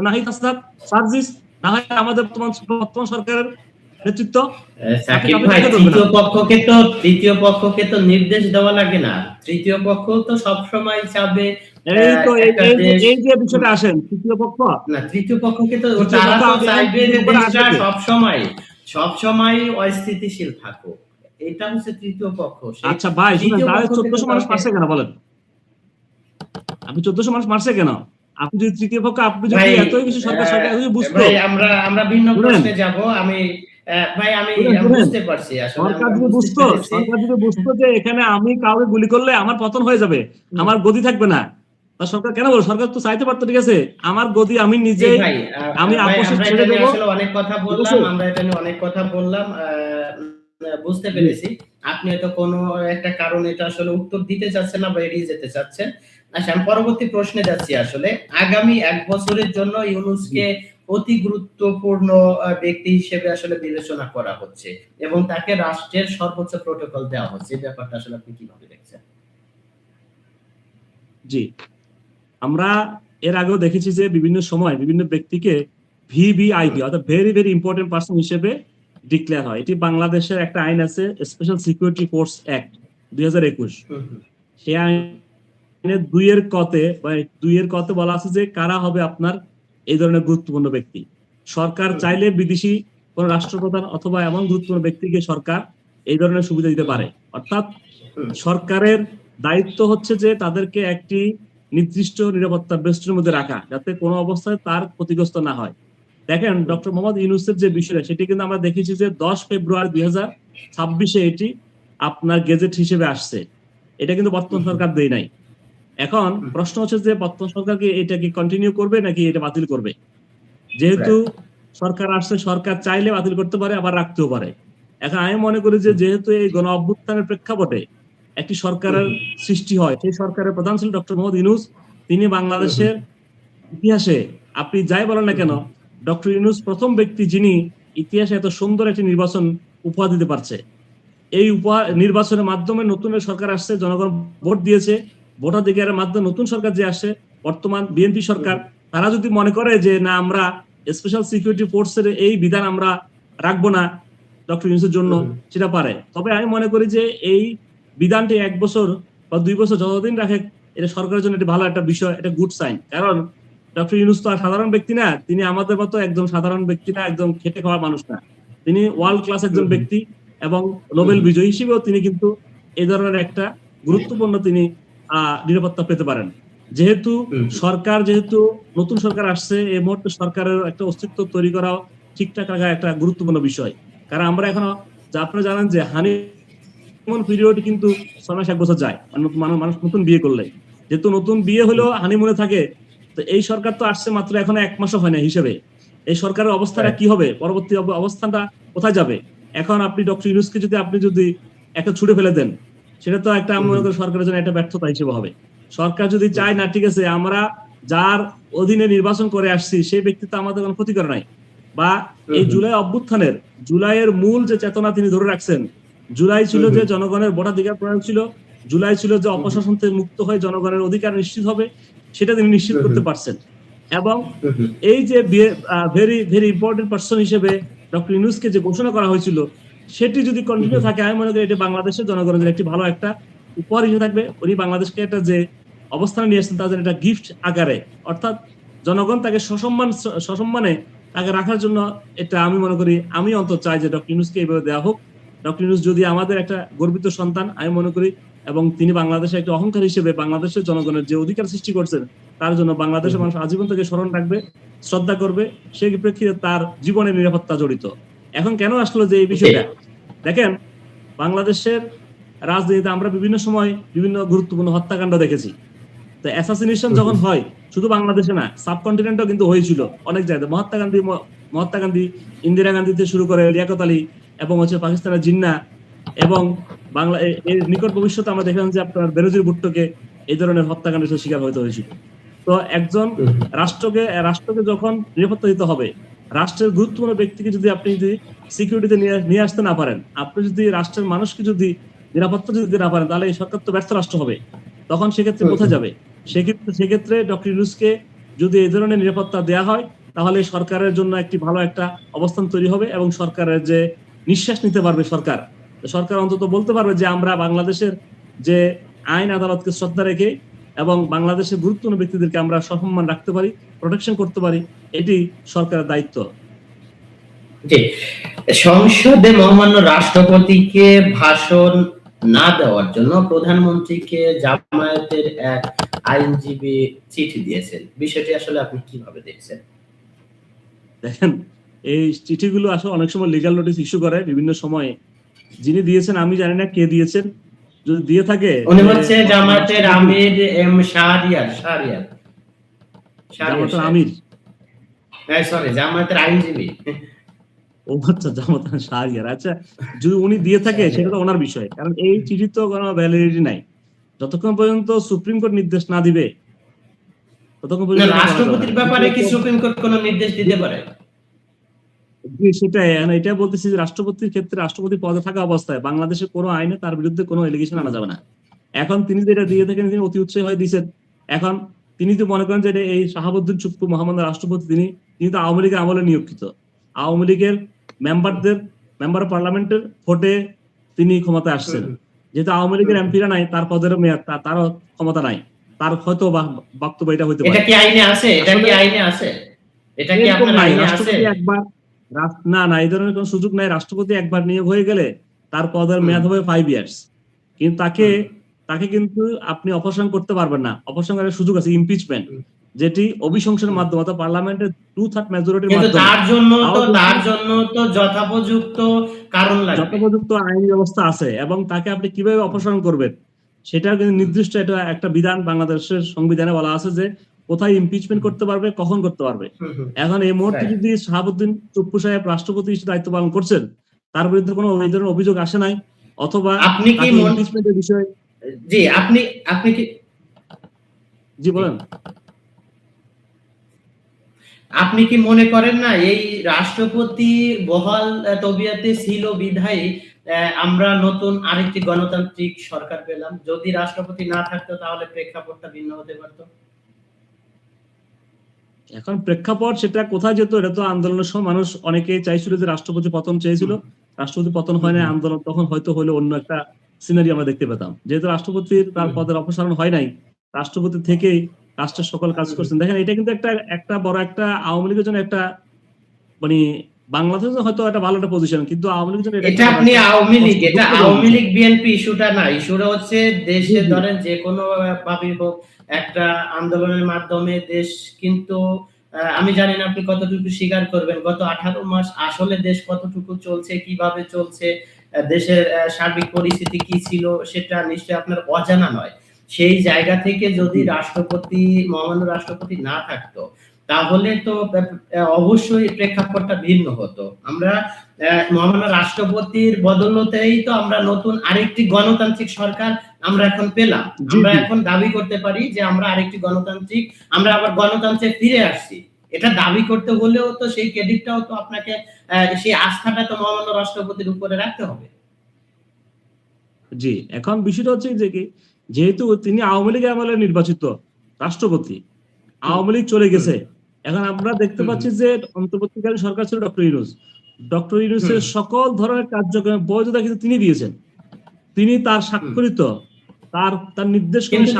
নাহিদ হাসনাত সার্জিস, না হয় আমাদের বর্তমান সরকারের নেতৃত্ব।
সাকিব ভাই, তৃতীয় পক্ষকে তো নির্দেশ দেওয়া লাগে না, তৃতীয় পক্ষ তো সবসময় চাবে।
এই যে বিষয়টা আসেন তৃতীয় পক্ষ,
না তৃতীয় পক্ষকে তো তারা তো চাইবে যে দেশটা সবসময় অস্থিতিশীল থাকুক, এটা হচ্ছে তৃতীয় পক্ষ।
আচ্ছা ভাই শুনুন, তাহলে 1400 মানুষ মারছে কেন বলেন? আপনি 1400 মানুষ মারছে কেন? আপনি যদি তৃতীয় পক্ষ, আপনি যদি এতই কিছু সরকার বুঝতো।
ভাই আমরা ভিন্ন প্রশ্নে যাব। আমি বুঝতে পারছি আসলে
সরকার যদি বুঝতো যে এখানে আমি কাউকে গুলি করলে আমার পতন হয়ে যাবে, আমার গদি থাকবে না, তা সরকার কেন বলো? সরকার তো চাইতে পারতো, ঠিক আছে আমার গদি আমি নিজে আমি আপোষে ছেড়ে দেব।
আসলে অনেক কথা বললাম, আমরা এটা নিয়ে অনেক কথা বললাম, বুঝতে পেরেছি আপনি হয়তো কোনো একটা কারণে এটা আসলে উত্তর দিতে চাচ্ছেন না বা এড়িয়ে যেতে চাচ্ছেন। আচ্ছা, আমি পরবর্তী প্রশ্নে যাচ্ছি। আসলে আগামী 1 বছরের জন্য ইউনূসকে অতি গুরুত্বপূর্ণ ব্যক্তি হিসেবে আসলে বিবেচনা করা হচ্ছে এবং তাকে রাষ্ট্রের সর্বোচ্চ প্রটোকল দেওয়া হচ্ছে, এই ব্যাপারটা আসলে আপনি কিভাবে দেখছেন?
জি, আমরা এর আগেও দেখেছি যে বিভিন্ন সময় বিভিন্ন ব্যক্তিকে ভিভিআইপি অর্থাৎ ভেরি ভেরি ইম্পর্টেন্ট পার্সন হিসেবে ডিক্লেয়ার হয়। এটি বাংলাদেশের একটা আইন আছে, স্পেশাল সিকিউরিটি ফোর্স অ্যাক্ট 2021। সেই আইনের 2 কতে বলা আছে যে কারা হবে আপনার এই ধরনের গুরুত্বপূর্ণ ব্যক্তি। সরকার চাইলে বিদেশি কোন রাষ্ট্রপ্রধান অথবা এমন গুরুত্বপূর্ণ ব্যক্তিকে সরকার এই ধরনের সুবিধা দিতে পারে। অর্থাৎ সরকারের দায়িত্ব হচ্ছে যে তাদেরকে একটি নির্দিষ্ট নিরাপত্তা বেষ্টনীর মধ্যে রাখা, যাতে কোনো অবস্থায় তার ক্ষতিগ্রস্ত না হয়। দেখেন ডক্টর মোহাম্মদ ইউনূসের যে বিষয়টা, সেটি কিন্তু আমরা দেখেছি যে 10 ফেব্রুয়ারি 2026 এটি আপনার গেজেট হিসেবে আসছে। এটা কিন্তু বর্তমান সরকার দেয় নাই। এখন প্রশ্ন হচ্ছে যে বর্তমান সরকার কি এটা কি কন্টিনিউ করবে নাকি এটা বাতিল করবে? যেহেতু সরকার আসছে, সরকার চাইলে বাতিল করতে পারে, আবার রাখতেও পারে। এখন আমি মনে করি যে যেহেতু এই গণ অভ্যুত্থানের প্রেক্ষাপটে একটি সরকারের সৃষ্টি হয়, সেই সরকারের প্রধান ছিল ডক্টর মোহাম্মদ ইউনূস। তিনি বাংলাদেশের ইতিহাসে আপনি যাই বলেন না কেন, ডক্টর ইউনূস প্রথম ব্যক্তি যিনি ইতিহাসে এত সুন্দর একটি নির্বাচন উপহার দিতে পারছে। এই নির্বাচনের মাধ্যমে নতুন সরকার আসছে, জনগণ ভোট দিয়েছে, ভোটাধিকারের মাধ্যমে নতুন সরকার যে আসে বর্তমান বিএনপি সরকার, তারা যদি মনে করে যে না আমরা স্পেশাল সিকিউরিটি ফোর্সের এই বিধান আমরা রাখবো না ডক্টর ইউনূসের জন্য, সেটা পারে। তবে আমি মনে করি যে এই বিধানটি 1 বছর বা 2 বছর যতদিন রাখে, এটা সরকারের জন্য একটি ভালো একটা বিষয়, এটা গুড সাইন। কারণ ডক্টর ইউনূস তো আর সাধারণ ব্যক্তি না, তিনি আমাদের মতো একদম সাধারণ ব্যক্তি না, একদম খেটে খাওয়া মানুষ না, তিনি ওয়ার্ল্ড ক্লাস একজন ব্যক্তি এবং নোবেল বিজয়ী হিসেবেও তিনি কিন্তু এই ধরনের একটা গুরুত্বপূর্ণ তিনি নিরাপত্তা পেতে পারেন। যেহেতু নতুন সরকার আসছে, এই মুহূর্তে সরকারের একটা অস্তিত্ব তৈরি করা ঠিকঠাক রাখা একটা গুরুত্বপূর্ণ বিষয়। কারণ আমরা এখনো আপনারা জানেন যে হানিমুন পিরিয়ড কিন্তু 6 মাস 1 বছর যায় মানুষ নতুন বিয়ে করলে, যেহেতু নতুন বিয়ে হলেও হানিমুনে থাকে। তো এই সরকার তো আসছে মাত্র এখনো 1 মাসও হয় না হিসেবে, এই সরকারের অবস্থাটা কি হবে, পরবর্তী অবস্থানটা কোথায় যাবে? এখন আপনি ডক্টর ইউনূসকে যদি একটা ছুড়ে ফেলে দেন, সেটা তো একটা আমি মনে করি সরকারের জন্য একটা ব্যর্থতা হিসেবে হবে। সরকার যদি চায় না, ঠিক আছে আমরা যার অধীনে নির্বাচন করে আসছি সেই ব্যক্তি তো আমাদের কোনো ক্ষতি করে নাই, বা এই জুলাই অভ্যুত্থানের জুলাইয়ের মূল যে চেতনা তিনি ধরে রাখছেন, জুলাই ছিল যে জনগণের ভোটাধিকার প্রয়োগ ছিল, জুলাই ছিল যে অপশাসন থেকে মুক্ত হয়ে জনগণের অধিকার নিশ্চিত হবে, সেটা তিনি নিশ্চিত করতে পারছেন। এবং এই যে ভেরি ভেরি ইম্পর্টেন্ট পার্সন হিসেবে ডক্টর ইউনূসকে যে ঘোষণা করা হয়েছিল, সেটি যদি কন্টিনিউ থাকে, আমি মনে করি এটি বাংলাদেশের জনগণের একটি ভালো একটা উপহার হিসেবে থাকবে। উনি বাংলাদেশকে একটা যে অবস্থানে নিয়ে আসছেন তাদের একটা গিফট আকারে, অর্থাৎ জনগণ তাকে সসম্মানে তাকে রাখার জন্য, এটা আমি মনে করি, আমি অন্তত চাই যে ডক্টর ইউনূসকে এইভাবে দেওয়া হোক। ডক্টর ইউনূস যদি আমাদের একটা গর্বিত সন্তান আমি মনে করি, এবং তিনি বাংলাদেশের একটা অহংকার হিসেবে বাংলাদেশের জনগণের যে অধিকার সৃষ্টি করছেন তার জন্য বাংলাদেশের মানুষ আজীবন থেকে স্মরণ রাখবে, শ্রদ্ধা করবে। সেই প্রেক্ষিতে তার জীবনের নিরাপত্তা জড়িত। এখন কেন আসলো যে এই বিষয়টা, দেখেন বাংলাদেশের রাজনীতিতে আমরা বিভিন্ন সময় বিভিন্ন গুরুত্বপূর্ণ হত্যাকাণ্ড দেখেছি। তো অ্যাসাসিনেশন যখন হয়, শুধু বাংলাদেশে না, সাবকন্টিনেন্টও কিন্তু হয়েছিল অনেক জায়গায়। মহাত্মা গান্ধী, ইন্দিরা গান্ধী থেকে শুরু করে লিয়াকত আলী এবং পাকিস্তানের জিন্না, এবং বাংলা এর নিকট ভবিষ্যতে আমরা দেখলাম যে আপনার বেনজির ভুট্টোকে এই ধরনের হত্যাকাণ্ডের শিকার হতে হয়েছিল। তো একজন রাষ্ট্রকে যখন নিরাপত্তা দিতে হবে, রাষ্ট্রের গুরুত্বপূর্ণ ব্যক্তিকে যদি আপনি যদি সিকিউরিটিতে নিয়ে আসতে না পারেন, আপনি যদি রাষ্ট্রের মানুষকে যদি নিরাপত্তা দিতে না পারেন, তাহলে এই সরকার তো ব্যর্থ রাষ্ট্র হবে। তখন সেক্ষেত্রে কোথায় যাবে? সেক্ষেত্রে ডক্টর ইউনূসকে যদি এই ধরনের নিরাপত্তা দেওয়া হয়, তাহলে সরকারের জন্য একটি ভালো একটা অবস্থান তৈরি হবে এবং সরকারের যে নিঃশ্বাস নিতে পারবে সরকার অন্তত বলতে পারবে যে আমরা বাংলাদেশের যে আইন আদালতকে শ্রদ্ধা রেখে এবং বাংলাদেশের গুরুত্বপূর্ণ ব্যক্তিদেরকে আমরা সম্মান রাখতে পারি, প্রোটেকশন করতে পারি, এটি সরকারের দায়িত্ব।
জি, সংসদে মহামান্য রাষ্ট্রপতিকে ভাষণ না দেওয়ার জন্য প্রধানমন্ত্রীকে জামায়াতের এক আইনজীবী চিঠি দিয়েছেন, বিষয়টি আসলে আপনি কিভাবে দেখছেন?
দেখেন, এই চিঠিগুলো আসলে অনেক সময় লিগ্যাল নোটিশ ইস্যু করে বিভিন্ন সময়ে। যিনি দিয়েছেন আমি জানি না কে দিয়েছেন, যদি দিয়ে থাকে
উনি হচ্ছে জামায়াতের আমির এম শাহরিয়ার
আমির,
সরি জামায়াতের আইনজীবী।
ও আচ্ছা, জামায়াতের শাহরিয়ার। আচ্ছা, যদি উনি দিয়ে থাকে সেটা তো ওনার বিষয়, কারণ এই চিঠি তো কোনো ভ্যালিডিটি নাই। যতক্ষণ পর্যন্ত সুপ্রিম কোর্ট নির্দেশ না দিবে ততক্ষণ পর্যন্ত
রাষ্ট্রপতির ব্যাপারে কি সুপ্রিম কোর্ট কোনো নির্দেশ দিতে পারে?
সেটাই এটা বলতেছি যে রাষ্ট্রপতির ক্ষেত্রে রাষ্ট্রপতি পদে থাকা অবস্থায় বাংলাদেশের কোনো আইনে তার বিরুদ্ধে কোনো এলিগেশন আনা যাবে না। এখন তিনি যেটা দিয়ে থাকেন, তিনি অতি উৎসাহী হয়ে দিয়েছেন। এখন তিনি তো মনে করেন যে এই শাহাবুদ্দিন চুপ্পু মহামান্য রাষ্ট্রপতি, তিনি তো আওয়ামী লীগের আমলে নিয়োগিত। আওয়ামী লীগের মেম্বার পার্লামেন্টের ভোটে তিনি ক্ষমতায় আসছেন। যেহেতু আওয়ামী লীগের এমপিরা নাই, তার পদের মেয়াদ তারও ক্ষমতা নাই, তার হয়তো বক্তব্য এটা হইতে পারে।
এটা কি আইনে আছে? এটা কি আপনার আইনে আছে?
একবার না, এই ধরনের কোনো সুযোগ নাই। রাষ্ট্রপতি একবার নিয়োগ হয়ে গেলে তার পদের মেয়াদ হবে 5 ইয়ার্স, কিন্তু তাকে কিন্তু আপনি অপসারণ করতে পারবেন না। অপসারণ করার সুযোগ আছে ইমপিচমেন্ট, যেটি অভিশংসনের মাধ্যমে অর্থাৎ পার্লামেন্টের 2/3 মেজরিটির মাধ্যমে।
তার জন্য তো যথোপযুক্ত কারণ লাগবে,
যথোপযুক্ত আইনি ব্যবস্থা আছে, এবং তাকে আপনি কিভাবে অপসারণ করবেন সেটা কিন্তু নির্দিষ্ট একটা বিধান বাংলাদেশের সংবিধানে বলা আছে যে কোথায় ইমপিচমেন্ট করতে পারবে, কখন করতে পারবে। এখন এই মুহূর্তে যদি শাহাবুদ্দিন চুপ্পু সাহেব রাষ্ট্রপতি হিসেবে দায়িত্ব পালন করছেন, তার বিরুদ্ধে কোনো এই ধরনের অভিযোগ আসে নাই, অথবা
আপনি কি
ইমপিচমেন্টের বিষয়ে জি বলেন,
আপনি কি মনে করেন না এই রাষ্ট্রপতি বহাল তবিয়তে ছিল বিধায় আমরা নতুন আরেকটি গণতান্ত্রিক সরকার পেলাম? যদি রাষ্ট্রপতি না থাকতো তাহলে প্রেক্ষাপটটা ভিন্ন হতে পারত।
এখন প্রেক্ষাপট সেটা কোথায় যেত, এটা তো আন্দোলনের সময় মানুষ অনেকে চাইছিল যে রাষ্ট্রপতি পতন চেয়েছিল, রাষ্ট্রপতি পতন হয় না, আন্দোলন তখন হয়তো হলে অন্য একটা সিনারি আমরা দেখতে পেতাম। যেহেতু রাষ্ট্রপতির তার পদের অপসারণ হয় নাই, রাষ্ট্রপতি থেকেই রাষ্ট্রের সকল কাজ করছেন। দেখেন, এটা কিন্তু একটা বড় একটা আওয়ামী লীগের জন্য একটা মানে বাংলাদেশে হয়তো একটা ভালো একটা পজিশন, কিন্তু আওয়ামী লীগের জন্য
এটা আপনি আওয়ামী লীগ বিএনপি ইস্যুটা না, ইস্যুটা হচ্ছে দেশে ধরেন যে কোনো ভাবে হোক একটা আন্দোলনের মাধ্যমে দেশ কিন্তু আমি জানি না আপনি কতটুকু স্বীকার করবেন, গত 18 মাস আসলে দেশ কতটুকু চলছে, কিভাবে চলছে, দেশের সার্বিক পরিস্থিতি কি ছিল সেটা নিশ্চয়ই আপনার অজানা নয়। সেই জায়গা থেকে যদি মহামান্য রাষ্ট্রপতি না থাকতো তাহলে তো অবশ্যই প্রেক্ষাপটটা ভিন্ন হতো। আমরা মহামান্য রাষ্ট্রপতির বদলতেই তো আমরা নতুন আরেকটি গণতান্ত্রিক সরকার আমরা এখন পেলাম। আমরা এখন দাবি করতে পারি যে আমরা আরেকটি আমরা আবার গণতন্ত্রে ফিরে আসছি। এটা দাবি করতে হলেও তো সেই ক্রেডিটটাও তো আপনাকে, সেই আস্থাটা তো মহামান্য রাষ্ট্রপতির উপরে রাখতে হবে।
জি, এখন বিষয়টা হচ্ছে যে কি, যেহেতু তিনি আওয়ামী লীগের আমলে নির্বাচিত রাষ্ট্রপতি, আওয়ামী লীগ চলে গেছে, এখন আমরা দেখতে পাচ্ছি যে অন্তর্বর্তীকালীন সরকার ছিল ডক্টর ইউনূসের সকল ধরনের কার্যক্রম বৈধতা কিন্তু তিনি দিয়েছেন। তিনি তার স্বাক্ষরিত তার নির্দেশ,
কিন্তু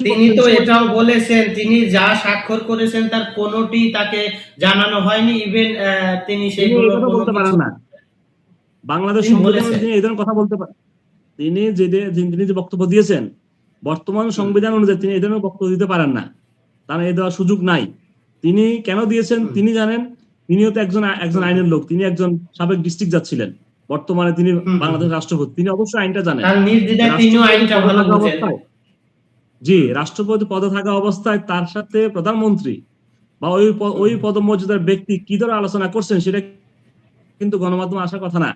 তিনি তো এটাও বলেছেন তিনি যা স্বাক্ষর করেছেন তার কোনোটি তাকে জানানো হয়নি, ইভেন তিনি সেইগুলো
বলতে পারেন না। বাংলাদেশ সংবিধানে তিনি এই ধরনের কথা বলতে পারেন, তিনি যে বক্তব্য দিয়েছেন বর্তমান সংবিধান অনুযায়ী তিনি এই ধরনের বক্তব্য দিতে পারেন না, তার এই দেওয়ার সুযোগ নাই। তিনি কেন দিয়েছেন তিনি জানেন, তিনিও তো একজন আইনের লোক, তিনি একজন সাবেক ডিস্ট্রিক্ট জাজ ছিলেন, বর্তমানে তিনি বাংলাদেশের রাষ্ট্রপতি, তিনি অবশ্যই আইনটা জানেন। জি, রাষ্ট্রপতি পদে থাকা অবস্থায় তার সাথে প্রধানমন্ত্রী বা ওই পদমর্যাদার ব্যক্তি কি ধরনের আলোচনা করছেন সেটা কিন্তু গণমাধ্যমে আসার কথা না।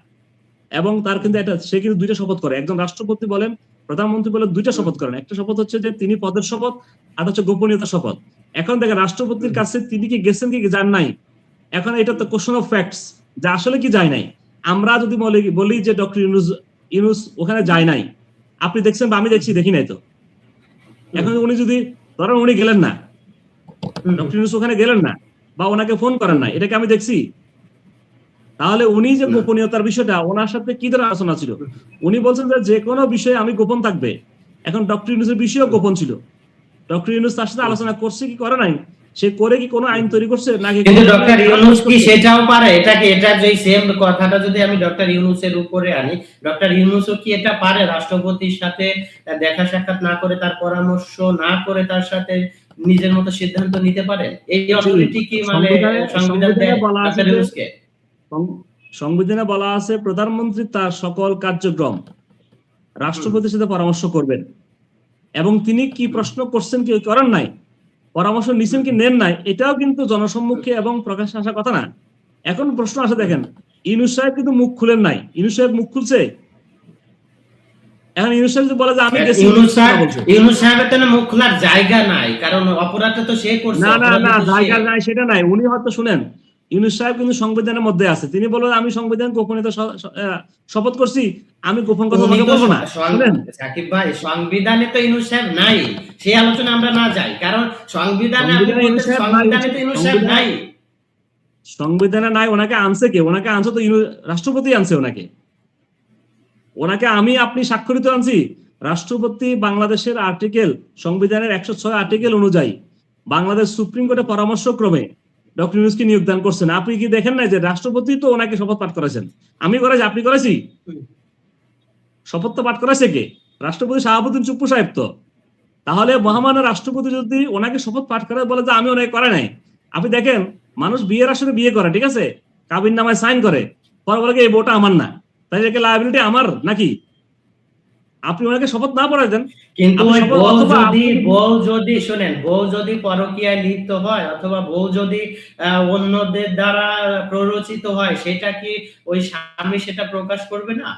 এবং তার কিন্তু সে কিন্তু দুইটা শপথ করে, একজন রাষ্ট্রপতি বলেন প্রধানমন্ত্রী বলেন দুইটা শপথ করেন। একটা শপথ হচ্ছে যে তিনি পদের শপথ, আর হচ্ছে গোপনীয়তা শপথ। এখন দেখেন রাষ্ট্রপতির কাছে তিনি কি গেছেন কি যান নাই, এখন এটা তো কোশ্চেন অফ ফ্যাক্টস, যে আসলে কি যায় নাই। আমরা যদি বলি যে ডক্টর ইউনূস ওখানে যায় নাই, আপনি দেখছেন বা আমি দেখি নাই তো। এখন উনি যদি ধরেন উনি গেলেন না, ডক্টর ইউনূস ওখানে গেলেন না বা ওনাকে ফোন করেন না, এটাকে আমি দেখছি, তাহলে উনি যে গোপনীয়তার বিষয়টা ওনার সাথে কি ধরনের আলোচনা ছিল? উনি বলছেন যে কোনো বিষয়ে আমি গোপন থাকবে। এখন ডক্টর ইউনূসের বিষয়ও গোপন ছিল। ডক্টর ইউনূস তার সাথে আলোচনা করছে কি করে নাই, সে করে কি কোনো আইন তৈরি করছে নাকি?
কিন্তু ডক্টর ইউনূস কি সেটাও পারে? এটা যে সেম কথাটা যদি আমি ডক্টর ইউনূসের উপরে আনি, ডক্টর ইউনূসও কি এটা পারে? রাষ্ট্রপতির সাথে দেখা সাক্ষাৎ না করে, তার পরামর্শ না করে তার সাথে নিজের মতো সিদ্ধান্ত নিতে পারে? এই অথরিটি কি মানে সংবিধান দেয় ডক্টর ইউনূসকে?
সংবিধানে বলা আছে প্রধানমন্ত্রী তার সকল কার্যক্রম রাষ্ট্রপতির সাথে পরামর্শ করবেন, এবং তিনি কি প্রশ্ন করছেন কি করেন নাই, পরামর্শ নিছেন কি নেন নাই, এটাও কিন্তু জনসম্মুখে এবং প্রকাশ্যে আসার কথা না। এখন প্রশ্ন আসে, দেখেন ইউনূস সাহেব কিন্তু মুখ খুলেন নাই, ইউনূস সাহেব মুখ খুলছে? এখন ইউনূস সাহেব যদি বলে যে আমি গেছি,
ইউনূস সাহেবের তো মুখ খোলার জায়গা নাই, কারণ অপরাধটা তো সে করছে।
না জায়গা নাই সেটা নাই, উনি হয়তো শুনেন ইউনূস সাহেব কিন্তু সংবিধানের মধ্যে আছে, তিনি বলেন আমি সংবিধান গোপনীয়তা শপথ করছি, আমি গোপন কথা বলবো না। শুনেন
সাকিব ভাই, সংবিধানে তো ইউনূস সাহেব নাই, সেই আলোচনা আমরা না যাই, কারণ সংবিধানে আপনি বলতেছেন সংবিধানে তো ইউনূস সাহেব নাই।
সংবিধানে নাই, ওনাকে আনছে কে? ওনাকে আনছে তো রাষ্ট্রপতি আনছে ওনাকে আমি আপনি স্বাক্ষরিত আনছি রাষ্ট্রপতি। বাংলাদেশের আর্টিকেল, সংবিধানের 106 আর্টিকেল অনুযায়ী বাংলাদেশ সুপ্রিম কোর্টের পরামর্শ ক্রমে ডক্টর ইউনূসকে নিয়োগদান করছেন। আপনি কি দেখেন নাই যে রাষ্ট্রপতি তো ওনাকে শপথ পাঠ করেছেন? আমি করেছি, আপনি করেছি? শপথ তো পাঠ করেছে কে? রাষ্ট্রপতি শাহাবুদ্দিন চুপ্পু সাহেব তো। তাহলে মহামান্য রাষ্ট্রপতি যদি ওনাকে শপথ পাঠ করে বলে যে আমি ওনাকে করে নাই, আপনি দেখেন মানুষ বিয়ের আসলে বিয়ে করে, ঠিক আছে, কাবিন নামায় সাইন করে, পরে বলে এই বউটা আমার না, তাই একে লায়াবিলিটি আমার নাকি? আপনি ওনাকে শপথ না পড়াই দেন।
কিন্তু বউ যদি শোনেন, বউ যদি পরকীয়ায় লিপ্ত হয় অথবা বউ যদি অন্যদের দ্বারা প্ররোচিত হয়, সেটা কি ওই স্বামী সেটা প্রকাশ করবে না?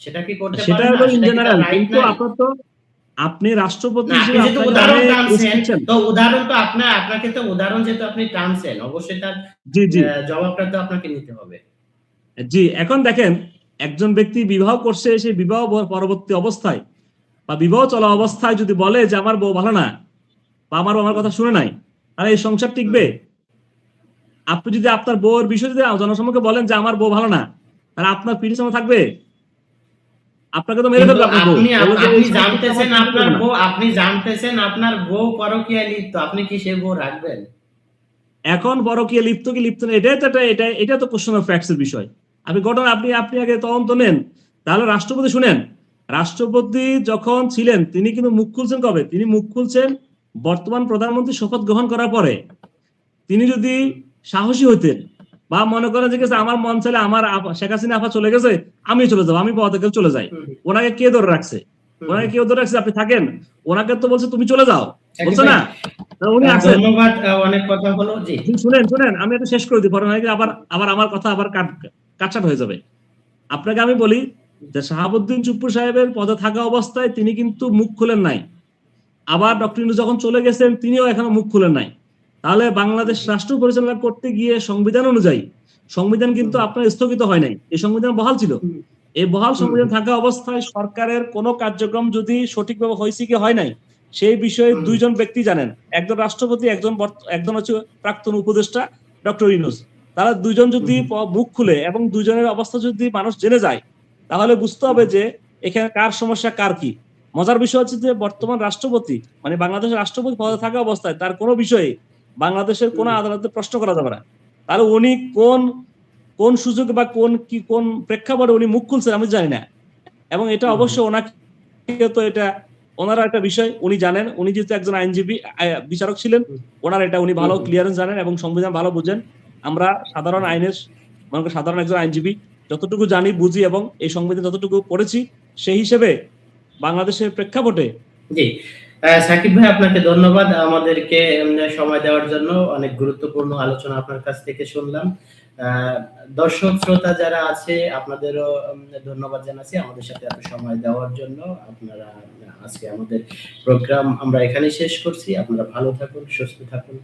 সেটা কি করতে পারে না?
সেটা হলো ইন জেনারেল, কিন্তু আপনার তো আপনি রাষ্ট্রপতি হিসেবে
আপনি যেহেতু উদাহরণ টানছেন, তো উদাহরণ তো আপনাকে তো উদাহরণ যেহেতু আপনি টানছেন, অবশ্যই তার জবাবটা তো আপনাকে নিতে হবে।
জি, এখন দেখেন একজন ব্যক্তি বিবাহ করছে, সেই বিবাহ পরবর্তী অবস্থায় বা বিবাহ চলা অবস্থায় যদি বলে যে আমার বউ ভালো না বা আমার কথা শুনে নাই, তাহলে এই সংসার টিকবে? আপনি যদি আপনার বউয়ের বিষয় যদি জনসম্মুখে বলেন যে আমার বউ ভালো না, তাহলে আপনার পিঠে সামনে থাকবে? আপনাকে তো মেরে ফেলবে আপনার বউ।
আপনি জানতেছেন আপনার বউ পরকীয়ায় লিপ্ত, আপনি কি সেই বউ রাখবেন?
এখন পরকীয়ায় লিপ্ত কি লিপ্ত না, এটা তো কোশ্চেন অফ ফ্যাক্টস এর বিষয়। আপনি ঘটনা আপনি আগে তদন্ত নেন। তাহলে রাষ্ট্রপতি শুনেন, রাষ্ট্রপতি যখন ছিলেন তিনি কিন্তু মুখ খুলছেন কবে? তিনি মুখ খুলছেন বর্তমান প্রধানমন্ত্রী শপথ গ্রহণ করার পরে। তিনি যদি সাহসী হইতেন বা মনে করেন যে আমার মন চাইলে আমার শেখ হাসিনা আপা চলে গেছে, আমি চলে যাবো, আমি পদ থেকে চলে যাই, ওনাকে কে ধরে রাখছে? ওনাকে কেউ ধরে রাখছে? আপনি থাকেন, ওনাকে তো বলছে তুমি চলে যাও, বলছে না? উনি আছেন।
ধন্যবাদ, অনেক কথা হলো। জি
শুনেন আমি এটা শেষ করে দিই, পরে আবার আমার কথা আবার কাটছাট হয়ে যাবে। আপনাকে আমি বলি যে শাহাবুদ্দিন চুপ্পু সাহেবের পদে থাকা অবস্থায় তিনি কিন্তু মুখ খুলেন নাই। আবার ডক্টর ইউনূস যখন চলে গেছেন তিনিও এখনো মুখ খুলেন নাই। তাহলে বাংলাদেশ রাষ্ট্র পরিচালনা করতে গিয়ে সংবিধান অনুযায়ী সংবিধান কিন্তু আপনার স্থগিত হয় নাই, এই সংবিধান বহাল ছিল। এই বহাল সংবিধান থাকা অবস্থায় সরকারের কোনো কার্যক্রম যদি সঠিকভাবে হয়েছে কি হয় নাই, সেই বিষয়ে দুইজন ব্যক্তি জানেন, একজন রাষ্ট্রপতি, একজন হচ্ছে প্রাক্তন উপদেষ্টা ডক্টর ইউনূস। তারা দুইজন যদি মুখ খুলে এবং দুইজনের অবস্থা যদি মানুষ জেনে যায়, তাহলে বুঝতে হবে যে এখানে কার সমস্যা কার কি। মজার বিষয় হচ্ছে যে বর্তমান রাষ্ট্রপতি মানে বাংলাদেশের রাষ্ট্রপতি পদে থাকা অবস্থায় তার কোনো বিষয়ে বাংলাদেশের কোন আদালতে প্রশ্ন করা যাবে না। তাহলে উনি কোন সুযোগ বা কোন প্রেক্ষাপটে উনি মুখ খুলছেন আমি জানি না। এবং এটা অবশ্যই ওনাকে তো এটা ওনারা একটা বিষয় উনি জানেন, উনি যেহেতু একজন আইনজীবী বিচারক ছিলেন, ওনার এটা উনি ভালো ক্লিয়ারেন্স জানেন এবং সংবিধান ভালো বুঝেন। আমরা সাধারণ সাধারণ একজন আইনজীবী যতটুকু জানি বুঝি এবং এই সংবিধান যতটুকু পড়েছি সেই হিসেবে বাংলাদেশের প্রেক্ষাপটে
জি সাকিব ভাই, আপনাকে ধন্যবাদ আমাদেরকে সময় দেওয়ার জন্য। অনেক গুরুত্বপূর্ণ আলোচনা আপনার কাছ থেকে শুনলাম। দর্শক শ্রোতা যারা আছে আপনাদেরও ধন্যবাদ জানাচ্ছি আমাদের সাথে এত সময় দেওয়ার জন্য। আপনারা আজকে আমাদের প্রোগ্রাম আমরা এখানেই শেষ করছি। আপনারা ভালো থাকুন, সুস্থ থাকুন।